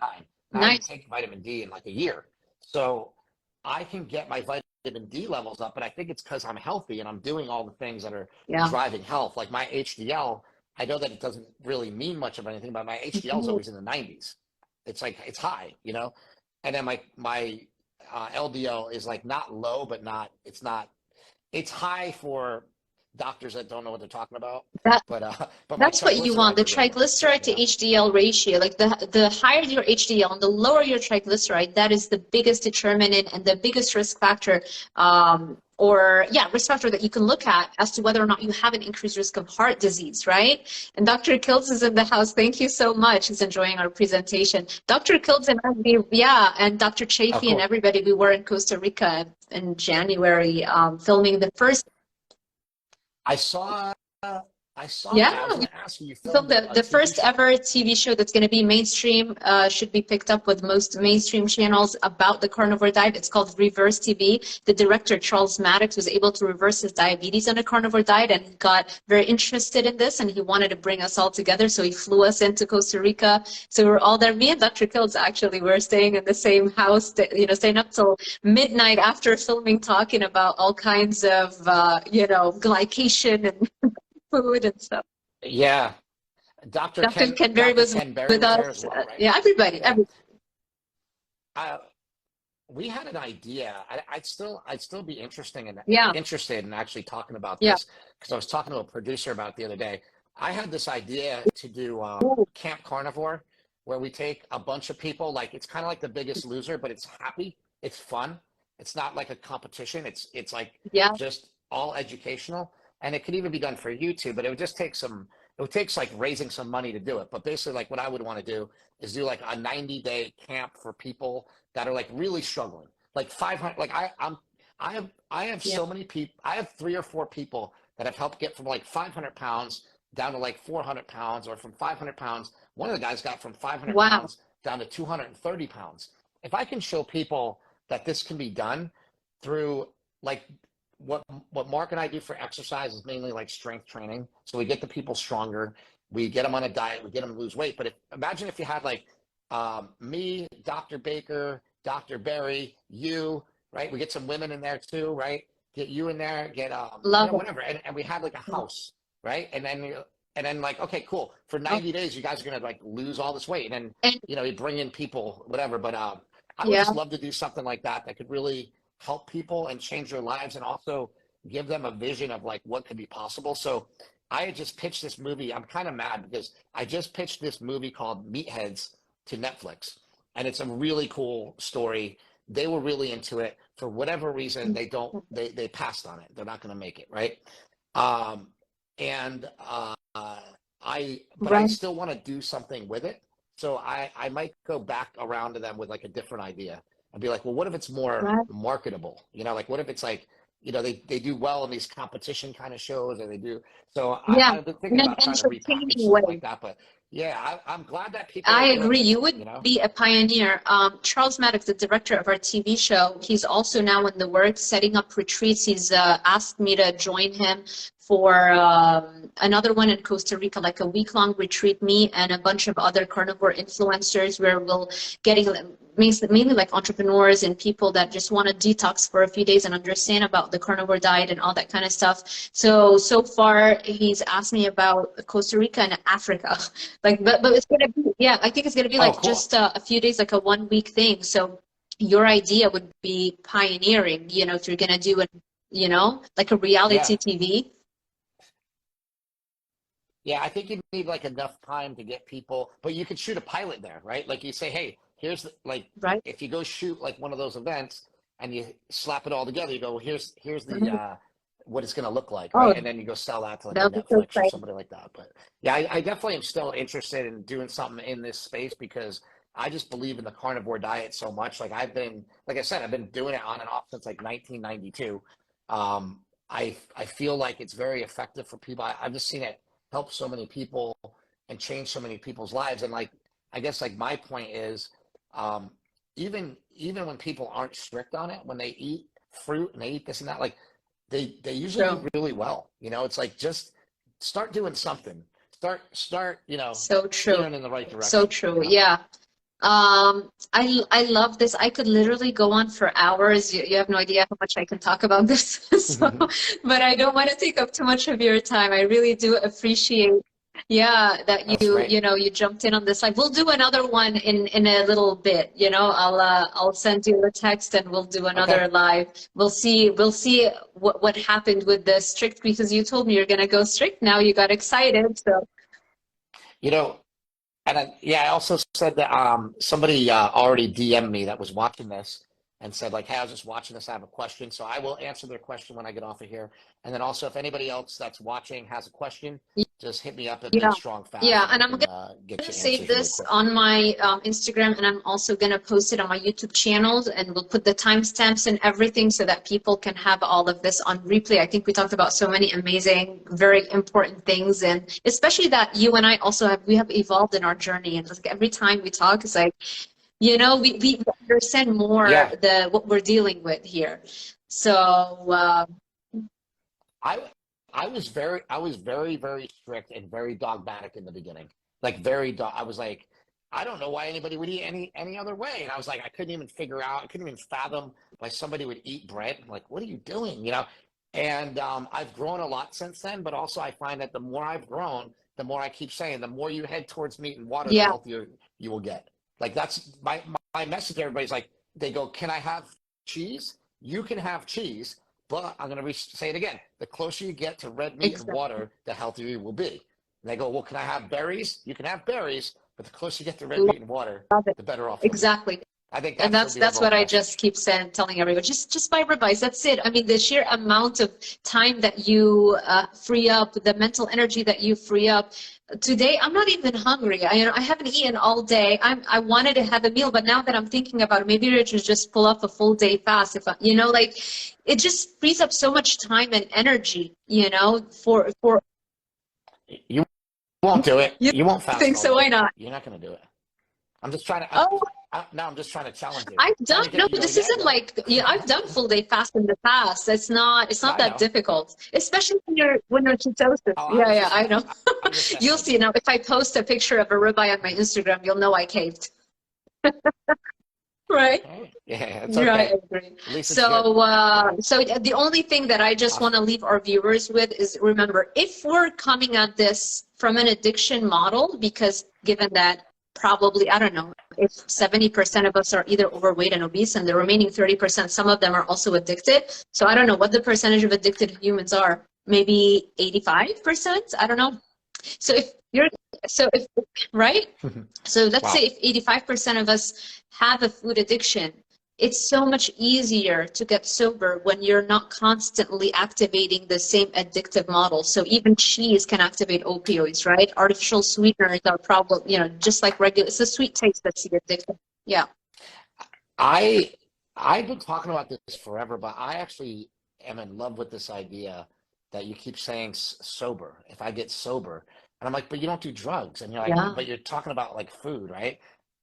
And I hadn't Nice. taken vitamin D in like a year. So I can get my vitamin D levels up, but I think it's because I'm healthy and I'm doing all the things that are Yeah. driving health. Like my HDL, I know that it doesn't really mean much of anything, but my HDL is always in the 90s. It's like it's high, you know. And then my LDL is like not low, but not it's not it's high for doctors that don't know what they're talking about. That But my That's what you want, triglycerides the are really low, triglyceride you to know. HDL ratio. Like the higher your HDL and the lower your triglyceride, that is the biggest determinant and the biggest risk factor, risk factor that you can look at as to whether or not you have an increased risk of heart disease, right? And Dr. Kiltz is in the house. Thank you so much. He's enjoying our presentation. Dr. Kiltz and and Dr. Oh, Chafee and cool. everybody, we were in Costa Rica in January, filming the first. I saw I saw that. I was Yeah. going to ask you, you So filmed the a TV first show. ever TV show that's going to be mainstream, should be picked up with most mainstream channels about the carnivore diet. It's called Reverse TV. The director, Charles Maddox, was able to reverse his diabetes on a carnivore diet and got very interested in this, and he wanted to bring us all together. So he flew us into Costa Rica. So we were all there. Me and Dr. Kiltz actually were staying in the same house, staying up till midnight after filming, talking about all kinds of, glycation and food and stuff. Yeah. Dr. Ken Berry Dr. was Ken Berry with was there as us. well, right? Yeah, everybody, Yeah. everybody. Uh, we had an idea. I'd still be Yeah, interested in actually talking about yeah. this because I was talking to a producer about it the other day. I had this idea to do Ooh, Camp Carnivore, where we take a bunch of people. Like it's kind of like The Biggest Loser, but it's happy. It's fun. It's not like a competition. It's like yeah, just all educational, and it could even be done for YouTube. But it would just take some. It would take like raising some money to do it. But basically, like what I would want to do is do like a 90-day camp for people that are like really struggling. Like 500. Like I have yeah. so many people. I have 3 or 4 people that have helped get from like 500 pounds down to like 400 pounds, or from 500 pounds. One of the guys got from 500 Wow. pounds down to 230 pounds. If I can show people that this can be done through like what Mark and I do for exercise is mainly like strength training. So we get the people stronger, we get them on a diet, we get them to lose weight. But imagine if you had like me, Dr. Baker, Dr. Berry, you, right? We get some women in there too, right? Get you in there, get Love it. whatever, and we have like a house, right? And then like, okay, cool. For 90 days, you guys are gonna like lose all this weight, and then And you bring in people, whatever. But I would yeah, just love to do something like that could really help people and change their lives, and also give them a vision of like what could be possible. So I had just pitched this movie. I'm kind of mad because I just pitched this movie called Meatheads to Netflix, and it's a really cool story. They were really into it. For whatever reason, they passed on it. They're not going to make it, right? Um, and but I right, still want to do something with it. So I might go back around to them with like a different idea and be like, well, what if it's more right. marketable? Like, what if it's like, they do well in these competition kind of shows, or they do. So Yeah, I've been in thinking an about trying to repackage entertaining something way. like that. But yeah, I'm glad that people I are doing agree. this, You would you know? be a pioneer. Charles Maddox, the director of our TV show, he's also now in the works setting up retreats. He's asked me to join him for another one in Costa Rica, like a week-long retreat, me and a bunch of other carnivore influencers, where we'll getting mainly like entrepreneurs and people that just want to detox for a few days and understand about the carnivore diet and all that kind of stuff. So far, he's asked me about Costa Rica and Africa. Like, but it's gonna be, yeah, I think it's gonna be Oh, like cool. just a few days, like a 1 week thing. So your idea would be pioneering, if you're gonna do it, like a Yeah. reality TV, Yeah, I think you need like enough time to get people, but you could shoot a pilot there, right? Like you say, hey, here's like, right? if you go shoot like one of those events and you slap it all together, you go, well, here's the Mhm. what it's gonna look like, Oh, right? And then you go sell that to like that a would be so Netflix or exciting. somebody like that. But yeah, I definitely am still interested in doing something in this space because I just believe in the carnivore diet so much. Like like I said, I've been doing it on and off since like 1992. I feel like it's very effective for people. I've just seen it help so many people and change so many people's lives. And like, I guess like my point is, um, even when people aren't strict on it, when they eat fruit and they eat this and that, like they usually do True. really well. It's like just start doing something. Start, So true. steering in the right So direction, true. Yeah. I love this. I could literally go on for hours. You have no idea how much I can talk about this. So, but I don't want to take up too much of your time. I really do appreciate, yeah, that That's you, great. you jumped in on this. Like, we'll do another one in a little bit. I'll send you a text and we'll do Okay. another live. We'll see what happened with the strict, because you told me you're gonna go strict. Now you got excited. So, You know, And yeah, I also said that somebody already DM'd me that was watching this and said like, hey, I was just watching this. I have a question. So I will answer their question when I get off of here. And then also, if anybody else that's watching has a question, just hit me up at yeah, Big Strong yeah, Fast and and I I'm can get you save answers really this quick. on my Instagram, and I'm also going to post it on my YouTube channel, and we'll put the timestamps and everything so that people can have all of this on replay. I think we talked about so many amazing, very important things, and especially that you and I also we have evolved in our journey, and like every time we talk, it's like, we understand more Yeah, what we're dealing with here. So, I I was very very strict and very dogmatic in the beginning. Like I was like, I don't know why anybody would eat any other way. And I was like, I couldn't even figure out, I couldn't even fathom why somebody would eat bread. I'm like, what are you doing? And I've grown a lot since then, but also I find that the more I've grown, the more I keep saying, the more you head towards meat and water, the yeah, healthier you will get. Like that's my message to everybody's like, they go, can I have cheese? You can have cheese, but I'm going to say it again. The closer you get to red meat and exactly. water, the healthier you will be. And they go, well, can I have berries? You can have berries, but the closer you get to red Love meat and water, it. the better off you'll be. Exactly. I think And that's that's the that's overall what I just message. keep saying, telling everyone. Just buy ribeyes. That's it. I mean, the sheer amount of time that you free up, the mental energy that you free up. Today, I'm not even hungry. I haven't eaten all day. I wanted to have a meal, but now that I'm thinking about it, maybe I should just pull off a full day fast. If like, it just frees up so much time and energy. For You won't do it. you You won't fast think all so? day. Why not? You're not going to do it. I'm just trying to. Oh, Now I'm just trying to challenge you, I've trying done, to no, get you to go, this yeah, isn't go ahead. like, yeah, I've done full day fast in the past. It's No, not I that know. difficult, especially when you're ketosis. Oh, Yeah, yeah, I know. I'm just messing You'll with see you. now. If I post a picture of a ribeye on my Instagram, you'll know I caved. Right? Hey, yeah, it's Yeah, I okay. agree. At least it's good. So the only thing that I just want Awesome. to leave our viewers with is remember, if we're coming at this from an addiction model, because given that probably, I don't know, if 70% of us are either overweight and obese, and the remaining 30%, some of them are also addicted. So I don't know what the percentage of addicted humans are. Maybe 85%? I don't know. So if you're, so if, right? So let's say Wow. if 85% of us have a food addiction, it's so much easier to get sober when you're not constantly activating the same addictive model. So even cheese can activate opioids, right? Artificial sweeteners are problem, just like regular, it's the sweet taste that's the addictive. Yeah. I I've been talking about this forever, but I actually am in love with this idea that you keep saying sober. If I get sober, and I'm like, but you don't do drugs, and you're like, Yeah. but you're talking about like food, right?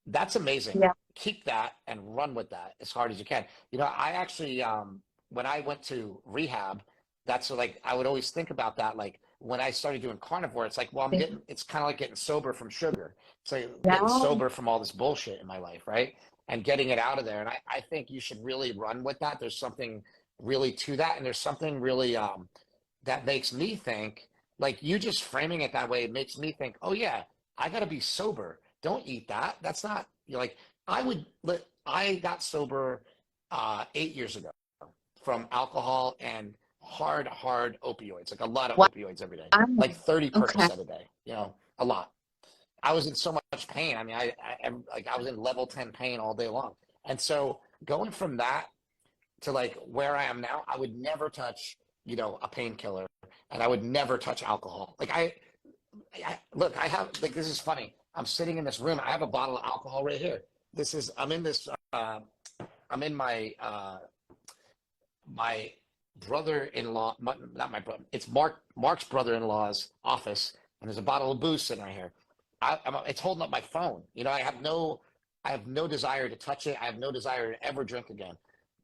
That's amazing. Yeah. Keep that and run with that as hard as you can. I actually when I went to rehab, that's like I would always think about that. Like when I started doing carnivore, it's like, well, it's kind of like getting sober from sugar. It's like getting Yeah. sober from all this bullshit in my life, right? And getting it out of there. And I think you should really run with that. There's something really to that. And there's something really that makes me think, like you just framing it that way, it makes me think, oh yeah, I gotta be sober. Don't eat that. That's not, you're like, I got sober 8 years ago from alcohol and hard opioids, like a lot of Wow. opioids every day, like 30 Okay. Percocet a day, a lot. I was in so much pain. I mean, I was in level 10 pain all day long. And so going from that to like where I am now, I would never touch, a painkiller, and I would never touch alcohol. Like look, I have, like, this is funny. I'm sitting in this room. I have a bottle of alcohol right here. I'm in this, I'm in my brother-in-law, not my brother, it's Mark's brother-in-law's office. And there's a bottle of booze sitting right here. It's holding up my phone. I have no desire to touch it. I have no desire to ever drink again.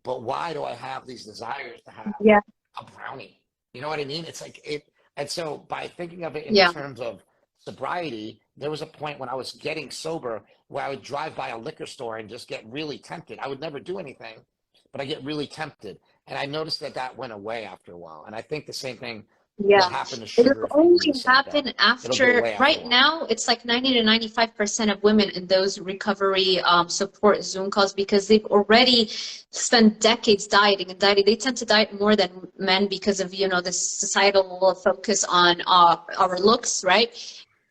But why do I have these desires to have Yeah. a brownie? You know what I mean? It's like it. And so by thinking of it in Yeah. terms of sobriety, there was a point when I was getting sober where I would drive by a liquor store and just get really tempted. I would never do anything, but I get really tempted. And I noticed that went away after a while. And I think the same thing will Yeah, happen to it'll sugar if we do the only same thing. happen It'll go after, away after a right while. now, it's like 90 to 95% of women in those recovery support Zoom calls because they've already spent decades dieting and dieting. They tend to diet more than men because of, the societal focus on our looks, right?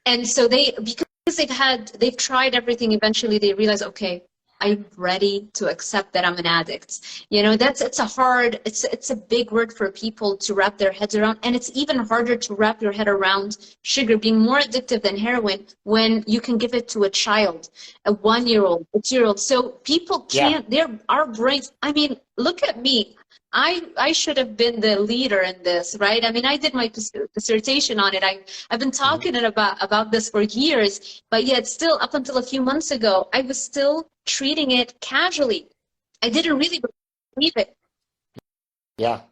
And so because they've tried everything, eventually they realize, okay, I'm ready to accept that I'm an addict. It's a big word for people to wrap their heads around. And it's even harder to wrap your head around sugar being more addictive than heroin when you can give it to a child, a 1-year-old, a 2-year-old. So people Yeah. can't, our brains, I mean, look at me. I should have been the leader in this, right? I mean, I did my dissertation on it. I've been Hmm. talking about this for years, but yet still up until a few months ago, I was still treating it casually. I didn't really believe it. Yeah.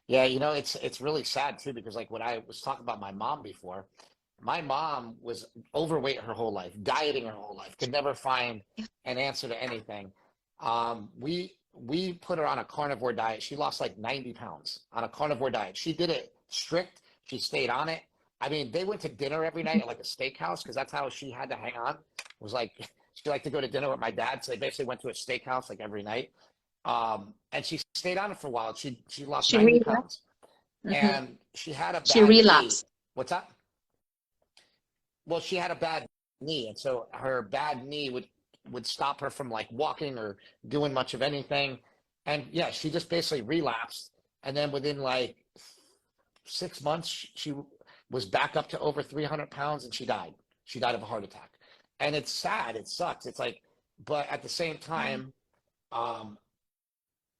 Yeah, it's really sad too because like when I was talking about my mom before, my mom was overweight her whole life, dieting her whole life, could never find an answer to anything. We put her on a carnivore diet. She lost like 90 pounds on a carnivore diet. She did it strict. She stayed on it. I mean, they went to dinner every night at like a steakhouse because that's how she had to hang on. It was like she liked to go to dinner with my dad, so they basically went to a steakhouse like every night. And she stayed on it for a while. She lost She 90 relapsed. pounds, Hmm. and she had a She bad knee. relapsed. What's that? Well, she had a bad knee, and so her bad knee would stop her from like walking or doing much of anything. And yeah, she just basically relapsed. And then within like 6 months, she was back up to over 300 pounds, and she died. She died of a heart attack. And it's sad. It sucks. It's like, but at the same time, um,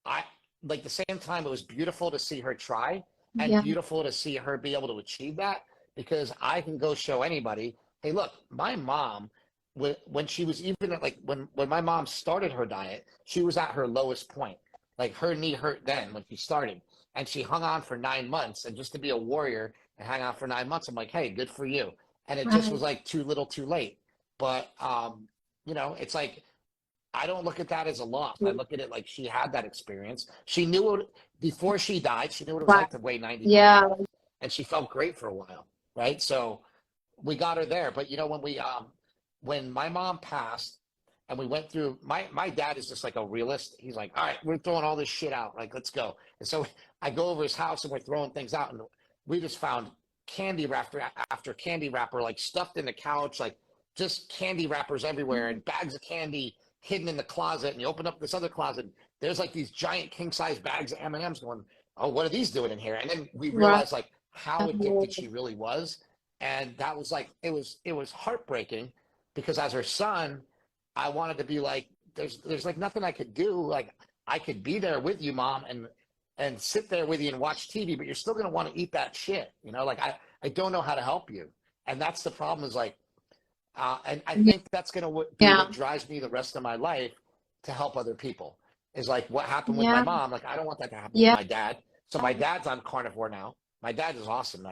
I like the same time it was beautiful to see her try and Yeah. beautiful to see her be able to achieve that because I can go show anybody, hey, look, my mom when she was even at like when my mom started her diet, she was at her lowest point. Like her knee hurt then when she started, and she hung on for 9 months. And just to be a warrior and hang on for 9 months, I'm like, hey, good for you. And it just Right. was like too little, too late. But it's like I don't look at that as a loss. I look at it like she had that experience. She knew it before she died. She knew what it was Wow. like to weigh 90 Yeah. pounds, and she felt great for a while, right? So we got her there. But when my mom passed, and we went through, my dad is just like a realist. He's like, all right, we're throwing all this shit out. Like, let's go. And so I go over his house and we're throwing things out, and we just found candy wrapper after candy wrapper, like stuffed in the couch, like just candy wrappers everywhere, and bags of candy hidden in the closet. And you open up this other closet, there's like these giant king size bags of M&Ms going, oh, what are these doing in here? And then we Right. realized like how addicted she really was. And that was like, it was heartbreaking, because as her son, I wanted to be like, there's like nothing I could do. Like, I could be there with you, mom, and sit there with you and watch TV, but you're still going to want to eat that shit. Like I don't know how to help you. And that's the problem, is like, and I think that's going to be Yeah. what drives me the rest of my life, to help other people, is like what happened with my Yeah. mom. Like, I don't want that to happen with Yeah. my dad. So my dad's on carnivore now. My dad is awesome.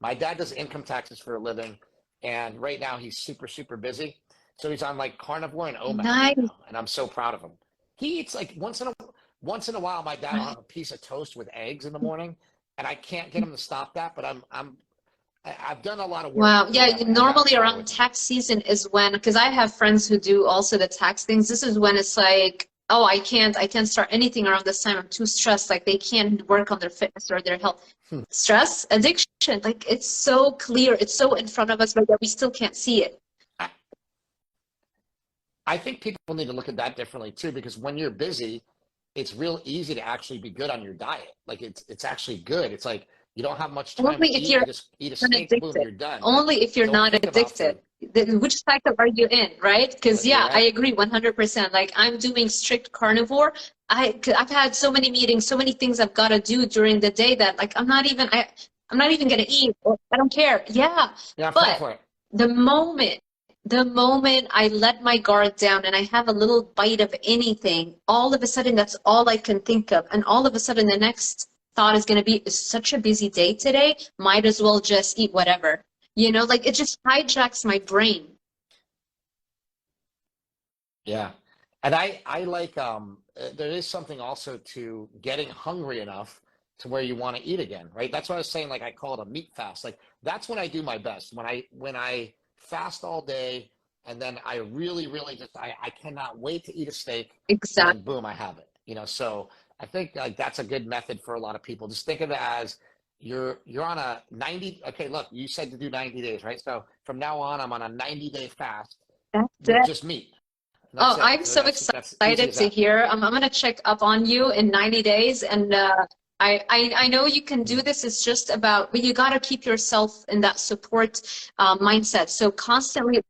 My dad does income taxes for a living. And right now he's super, super busy. So he's on like carnivore and OMAD right Nice. now. And I'm so proud of him. He eats like once in a while, my dad will have a piece of toast with eggs in the morning. And I can't get him to stop that, but I've done a lot of work Wow. with Yeah, that. Like, I got to normally try around with him. tax season is when, because I have friends who do also the tax things. This is when it's like, oh, I can't start anything around this time. I'm too stressed. Like they can't work on their fitness or their health. Hmm. Stress, addiction, like it's so clear, it's so in front of us, but yet we still can't see it. I, I think people need to look at that differently too, because when you're busy, it's real easy to actually be good on your diet. Like, it's actually good. It's like you don't have much time to Only if eat. you're You just eat a not steak, boom, addicted. you're done. Like, Only if you're don't not think about addicted. food. Which cycle are you in, right? Because You're yeah, I right. agree 100%. Like I'm doing strict carnivore. I've had so many meetings, so many things I've got to do during the day that like I'm not even gonna eat. Or I don't care. Yeah, Yeah, I'm fine but for it. the moment the moment I let my guard down and I have a little bite of anything, all of a sudden that's all I can think of, and all of a sudden the next thought is going to be, it's such a busy day today, might as well just eat whatever. Like it just hijacks my brain. Yeah. And I like, there is something also to getting hungry enough to where you want to eat again, right? That's what I was saying. Like, I call it a meat fast. Like, that's when I do my best. When I fast all day, and then I really, really just, I cannot wait to eat a steak, and then Exactly. boom, I have it. So I think like that's a good method for a lot of people. Just think of it as you're on a 90, okay, look, you said to do 90 days, right? So from now on, I'm on a 90-day fast That's with it. just meat. And Oh, that's it. I'm So so that's easy excited as to that. hear. I'm gonna check up on you in 90 days, and I know you can do Mhm. this. It's just about, but you gotta keep yourself in that support mindset. So constantly,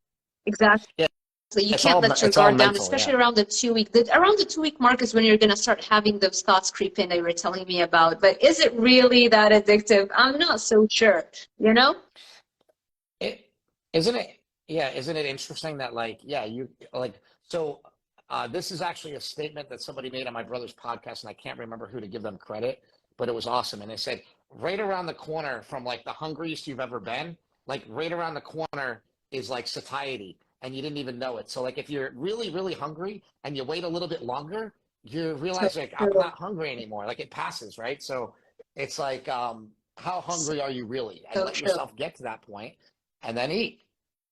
exactly. Yeah, You it's can't all let your it's all guard down, mental. especially Yeah. around the 2 week. Around the 2 week mark is when you're gonna start having those thoughts creep in that you were telling me about. But is it really that addictive? I'm not so sure, you know? It isn't it. Yeah, isn't it interesting that like yeah you like so this is actually a statement that somebody made on my brother's podcast, and I can't remember who to give them credit, but it was awesome. And they said right around the corner from like the hungriest you've ever been, like right around the corner is like satiety, and you didn't even know it. So like if you're really, really hungry and you wait a little bit longer, you So realize like I'm true. not hungry anymore. Like it passes, right? So it's like how hungry are you really? And So let true. yourself get to that point, and then eat.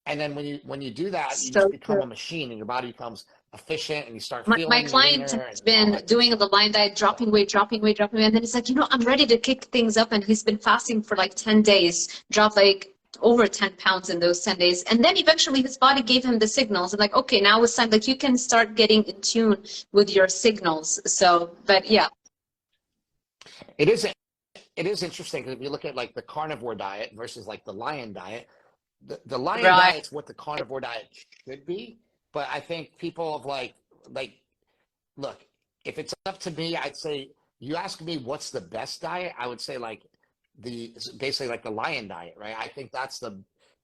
And then when you do that, you just So become true. a machine, and your body becomes efficient, and you start My feeling client leaner has and all been that good doing stuff. the line diet, So dropping weight, dropping weight, dropping weight, and then he's like, I'm ready to kick things up, and he's been fasting for like 10 days, dropped like over 10 pounds in those 10 days, and then eventually his body gave him the signals, and like, okay, now it's time, like you can start getting in tune with your signals. So, but yeah, it is it is interesting, because if you look at like the carnivore diet versus like the lion diet, the lion right. diet's what the carnivore diet should be. But I think people have like look, if it's up to me, I'd say you ask me what's the best diet, I would say like the basically like the lion diet, right? I think that's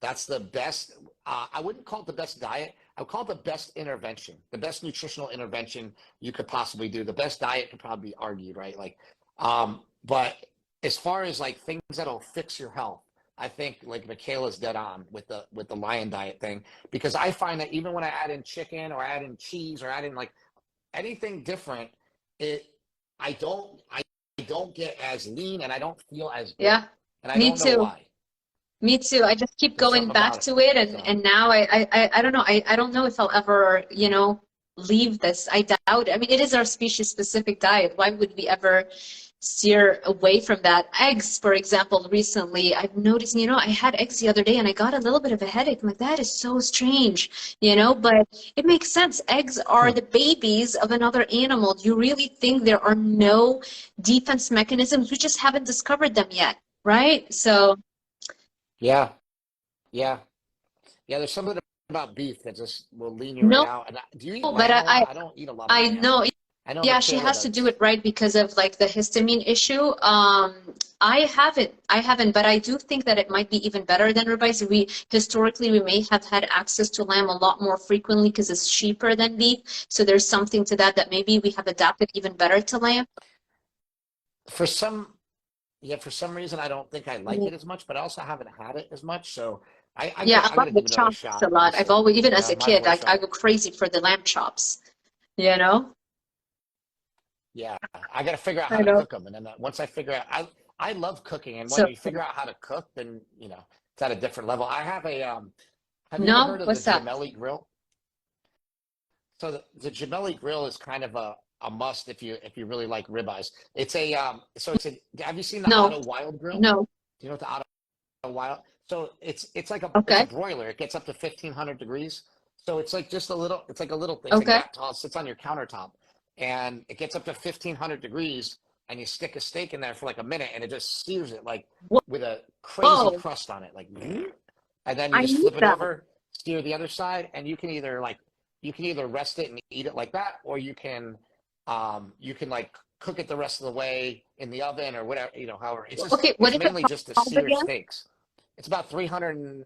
That's the best. I wouldn't call it the best diet. I would call it the best intervention, the best nutritional intervention you could possibly do. The best diet could probably be argued, right? Like, but as far as like things that'll fix your health, I think like Michaela's dead on with the lion diet thing, because I find that even when I add in chicken or add in cheese or add in like anything different, it I don't get as lean and I don't feel as good. Yeah, And I me don't know too. why. Me too. I just keep There's going something back about it. to it, and So now I don't know. I don't know if I'll ever, leave this. I doubt. I mean, it is our species specific diet. Why would we ever steer away from that? Eggs, for example, recently I've noticed, I had eggs the other day and I got a little bit of a headache. I'm like, that is so strange, but it makes sense. Eggs are hmm. the babies of another animal. Do you really think there are no defense mechanisms? We just haven't discovered them yet, right? So. Yeah, yeah, yeah. There's something about beef that just will lean you right No, out. And do you eat but lamb a lot? I don't eat a lot of I lamb. know. I know Yeah, she Michaela has to do does. it right because of like the histamine issue. I haven't, but I do think that it might be even better than ribeyes. We historically we may have had access to lamb a lot more frequently because it's cheaper than beef. So there's something to that maybe we have adapted even better to lamb. For some, yeah, for some reason I don't think I like it as much, but I also haven't had it as much. So Yeah, I I love gotta the give it another chops shot. a lot. I've Honestly, always, even as a might as kid, well I try go it. crazy for the lamb chops, you know? Yeah, I got to figure out how I to know. cook them, and then once I figure out, I love cooking, and when So, you figure out how to cook, then it's at a different level. I have a have you ever no, heard of the what's that? Gemelli grill? So the Gemelli grill is kind of a must if you really like ribeyes. It's a so it's a have you seen the No, Auto Wild grill? no. Do you know what the Auto Wild? So it's like it's a Okay, broiler. It gets up to 1500 degrees. So it's like just a little it's like a little thing. It's like okay. that tall. It sits on your countertop, and it gets up to 1500 degrees. And you stick a steak in there for like a minute, and it just sears it like with a crazy Whoa, crust on it, like, and then you I just need flip it that. over, sear the other side, and you can either rest it and eat it like that, or you can like cook it the rest of the way in the oven or whatever, however. Okay, what It's is it mainly just to called sear again? steaks. It's about 300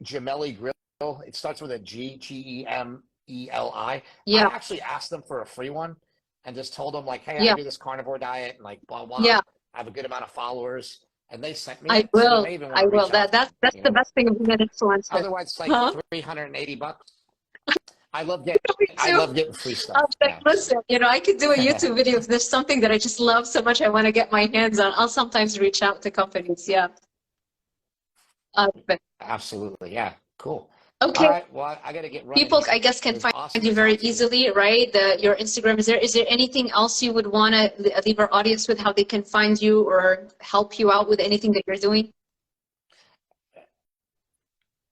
Gemelli Grill. It starts with a Gemeli. I Yeah, actually asked them for a free one and just told them like, hey, I yeah, do this carnivore diet and like blah blah. yeah. I have a good amount of followers, and they sent me I it. So you will. may even want I to will. reach out to them. That's the best thing of being an influencer. Otherwise, it's like Huh? 380 bucks. I love getting Me I too. love getting free I stuff. was like, Yeah. So listen, I could do a YouTube video if there's something that I just love so much I want to get my hands on. I'll sometimes reach out to companies. Yeah. But absolutely. Yeah. Cool. All okay. right. Well, I got to get running People, here. I guess, It can was find awesome you to very talk to you. easily, right? Your Instagram. Is there anything else you would want to leave our audience with, how they can find you or help you out with anything that you're doing?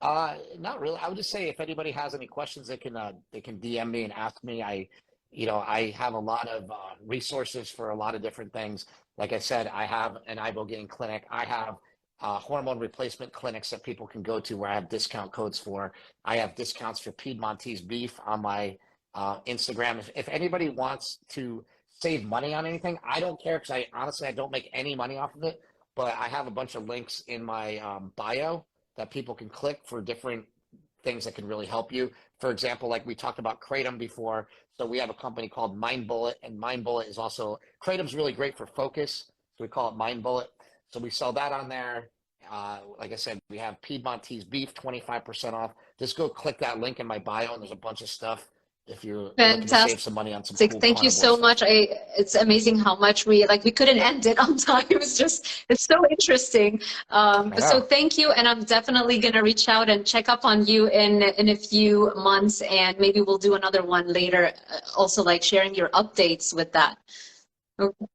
Not really. I would just say if anybody has any questions, they can DM me and ask me. I have a lot of resources for a lot of different things. Like I said, I have an Ibogain clinic. I have hormone replacement clinics that people can go to where I have discount codes for. I have discounts for Piedmontese beef on my Instagram. If anybody wants to save money on anything, I don't care because I don't make any money off of it. But I have a bunch of links in my bio that people can click for different things that can really help you. For example, like we talked about Kratom before. So we have a company called Mind Bullet, and Mind Bullet is also, Kratom's really great for focus. So we call it Mind Bullet. So we sell that on there. Like I said, we have Piedmontese beef, 25% off. Just go click that link in my bio, and there's a bunch of stuff if you're looking to Fantastic. save some money on some cool Thank you carnivore so stuff. much. It's amazing how much we couldn't end it on time. It's so interesting. I So know. thank you, and I'm definitely gonna reach out and check up on you in a few months, and maybe we'll do another one later. Also, like sharing your updates with that. Okay.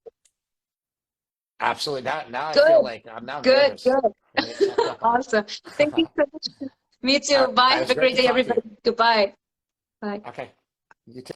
Absolutely. Now I feel Good, like I'm now good, nervous. good. I'm gonna get checked up on. Awesome. Thank you so much. Me too. Bye. It Have was a great great to day, talk to you. everybody. Goodbye. Bye. Okay. You too.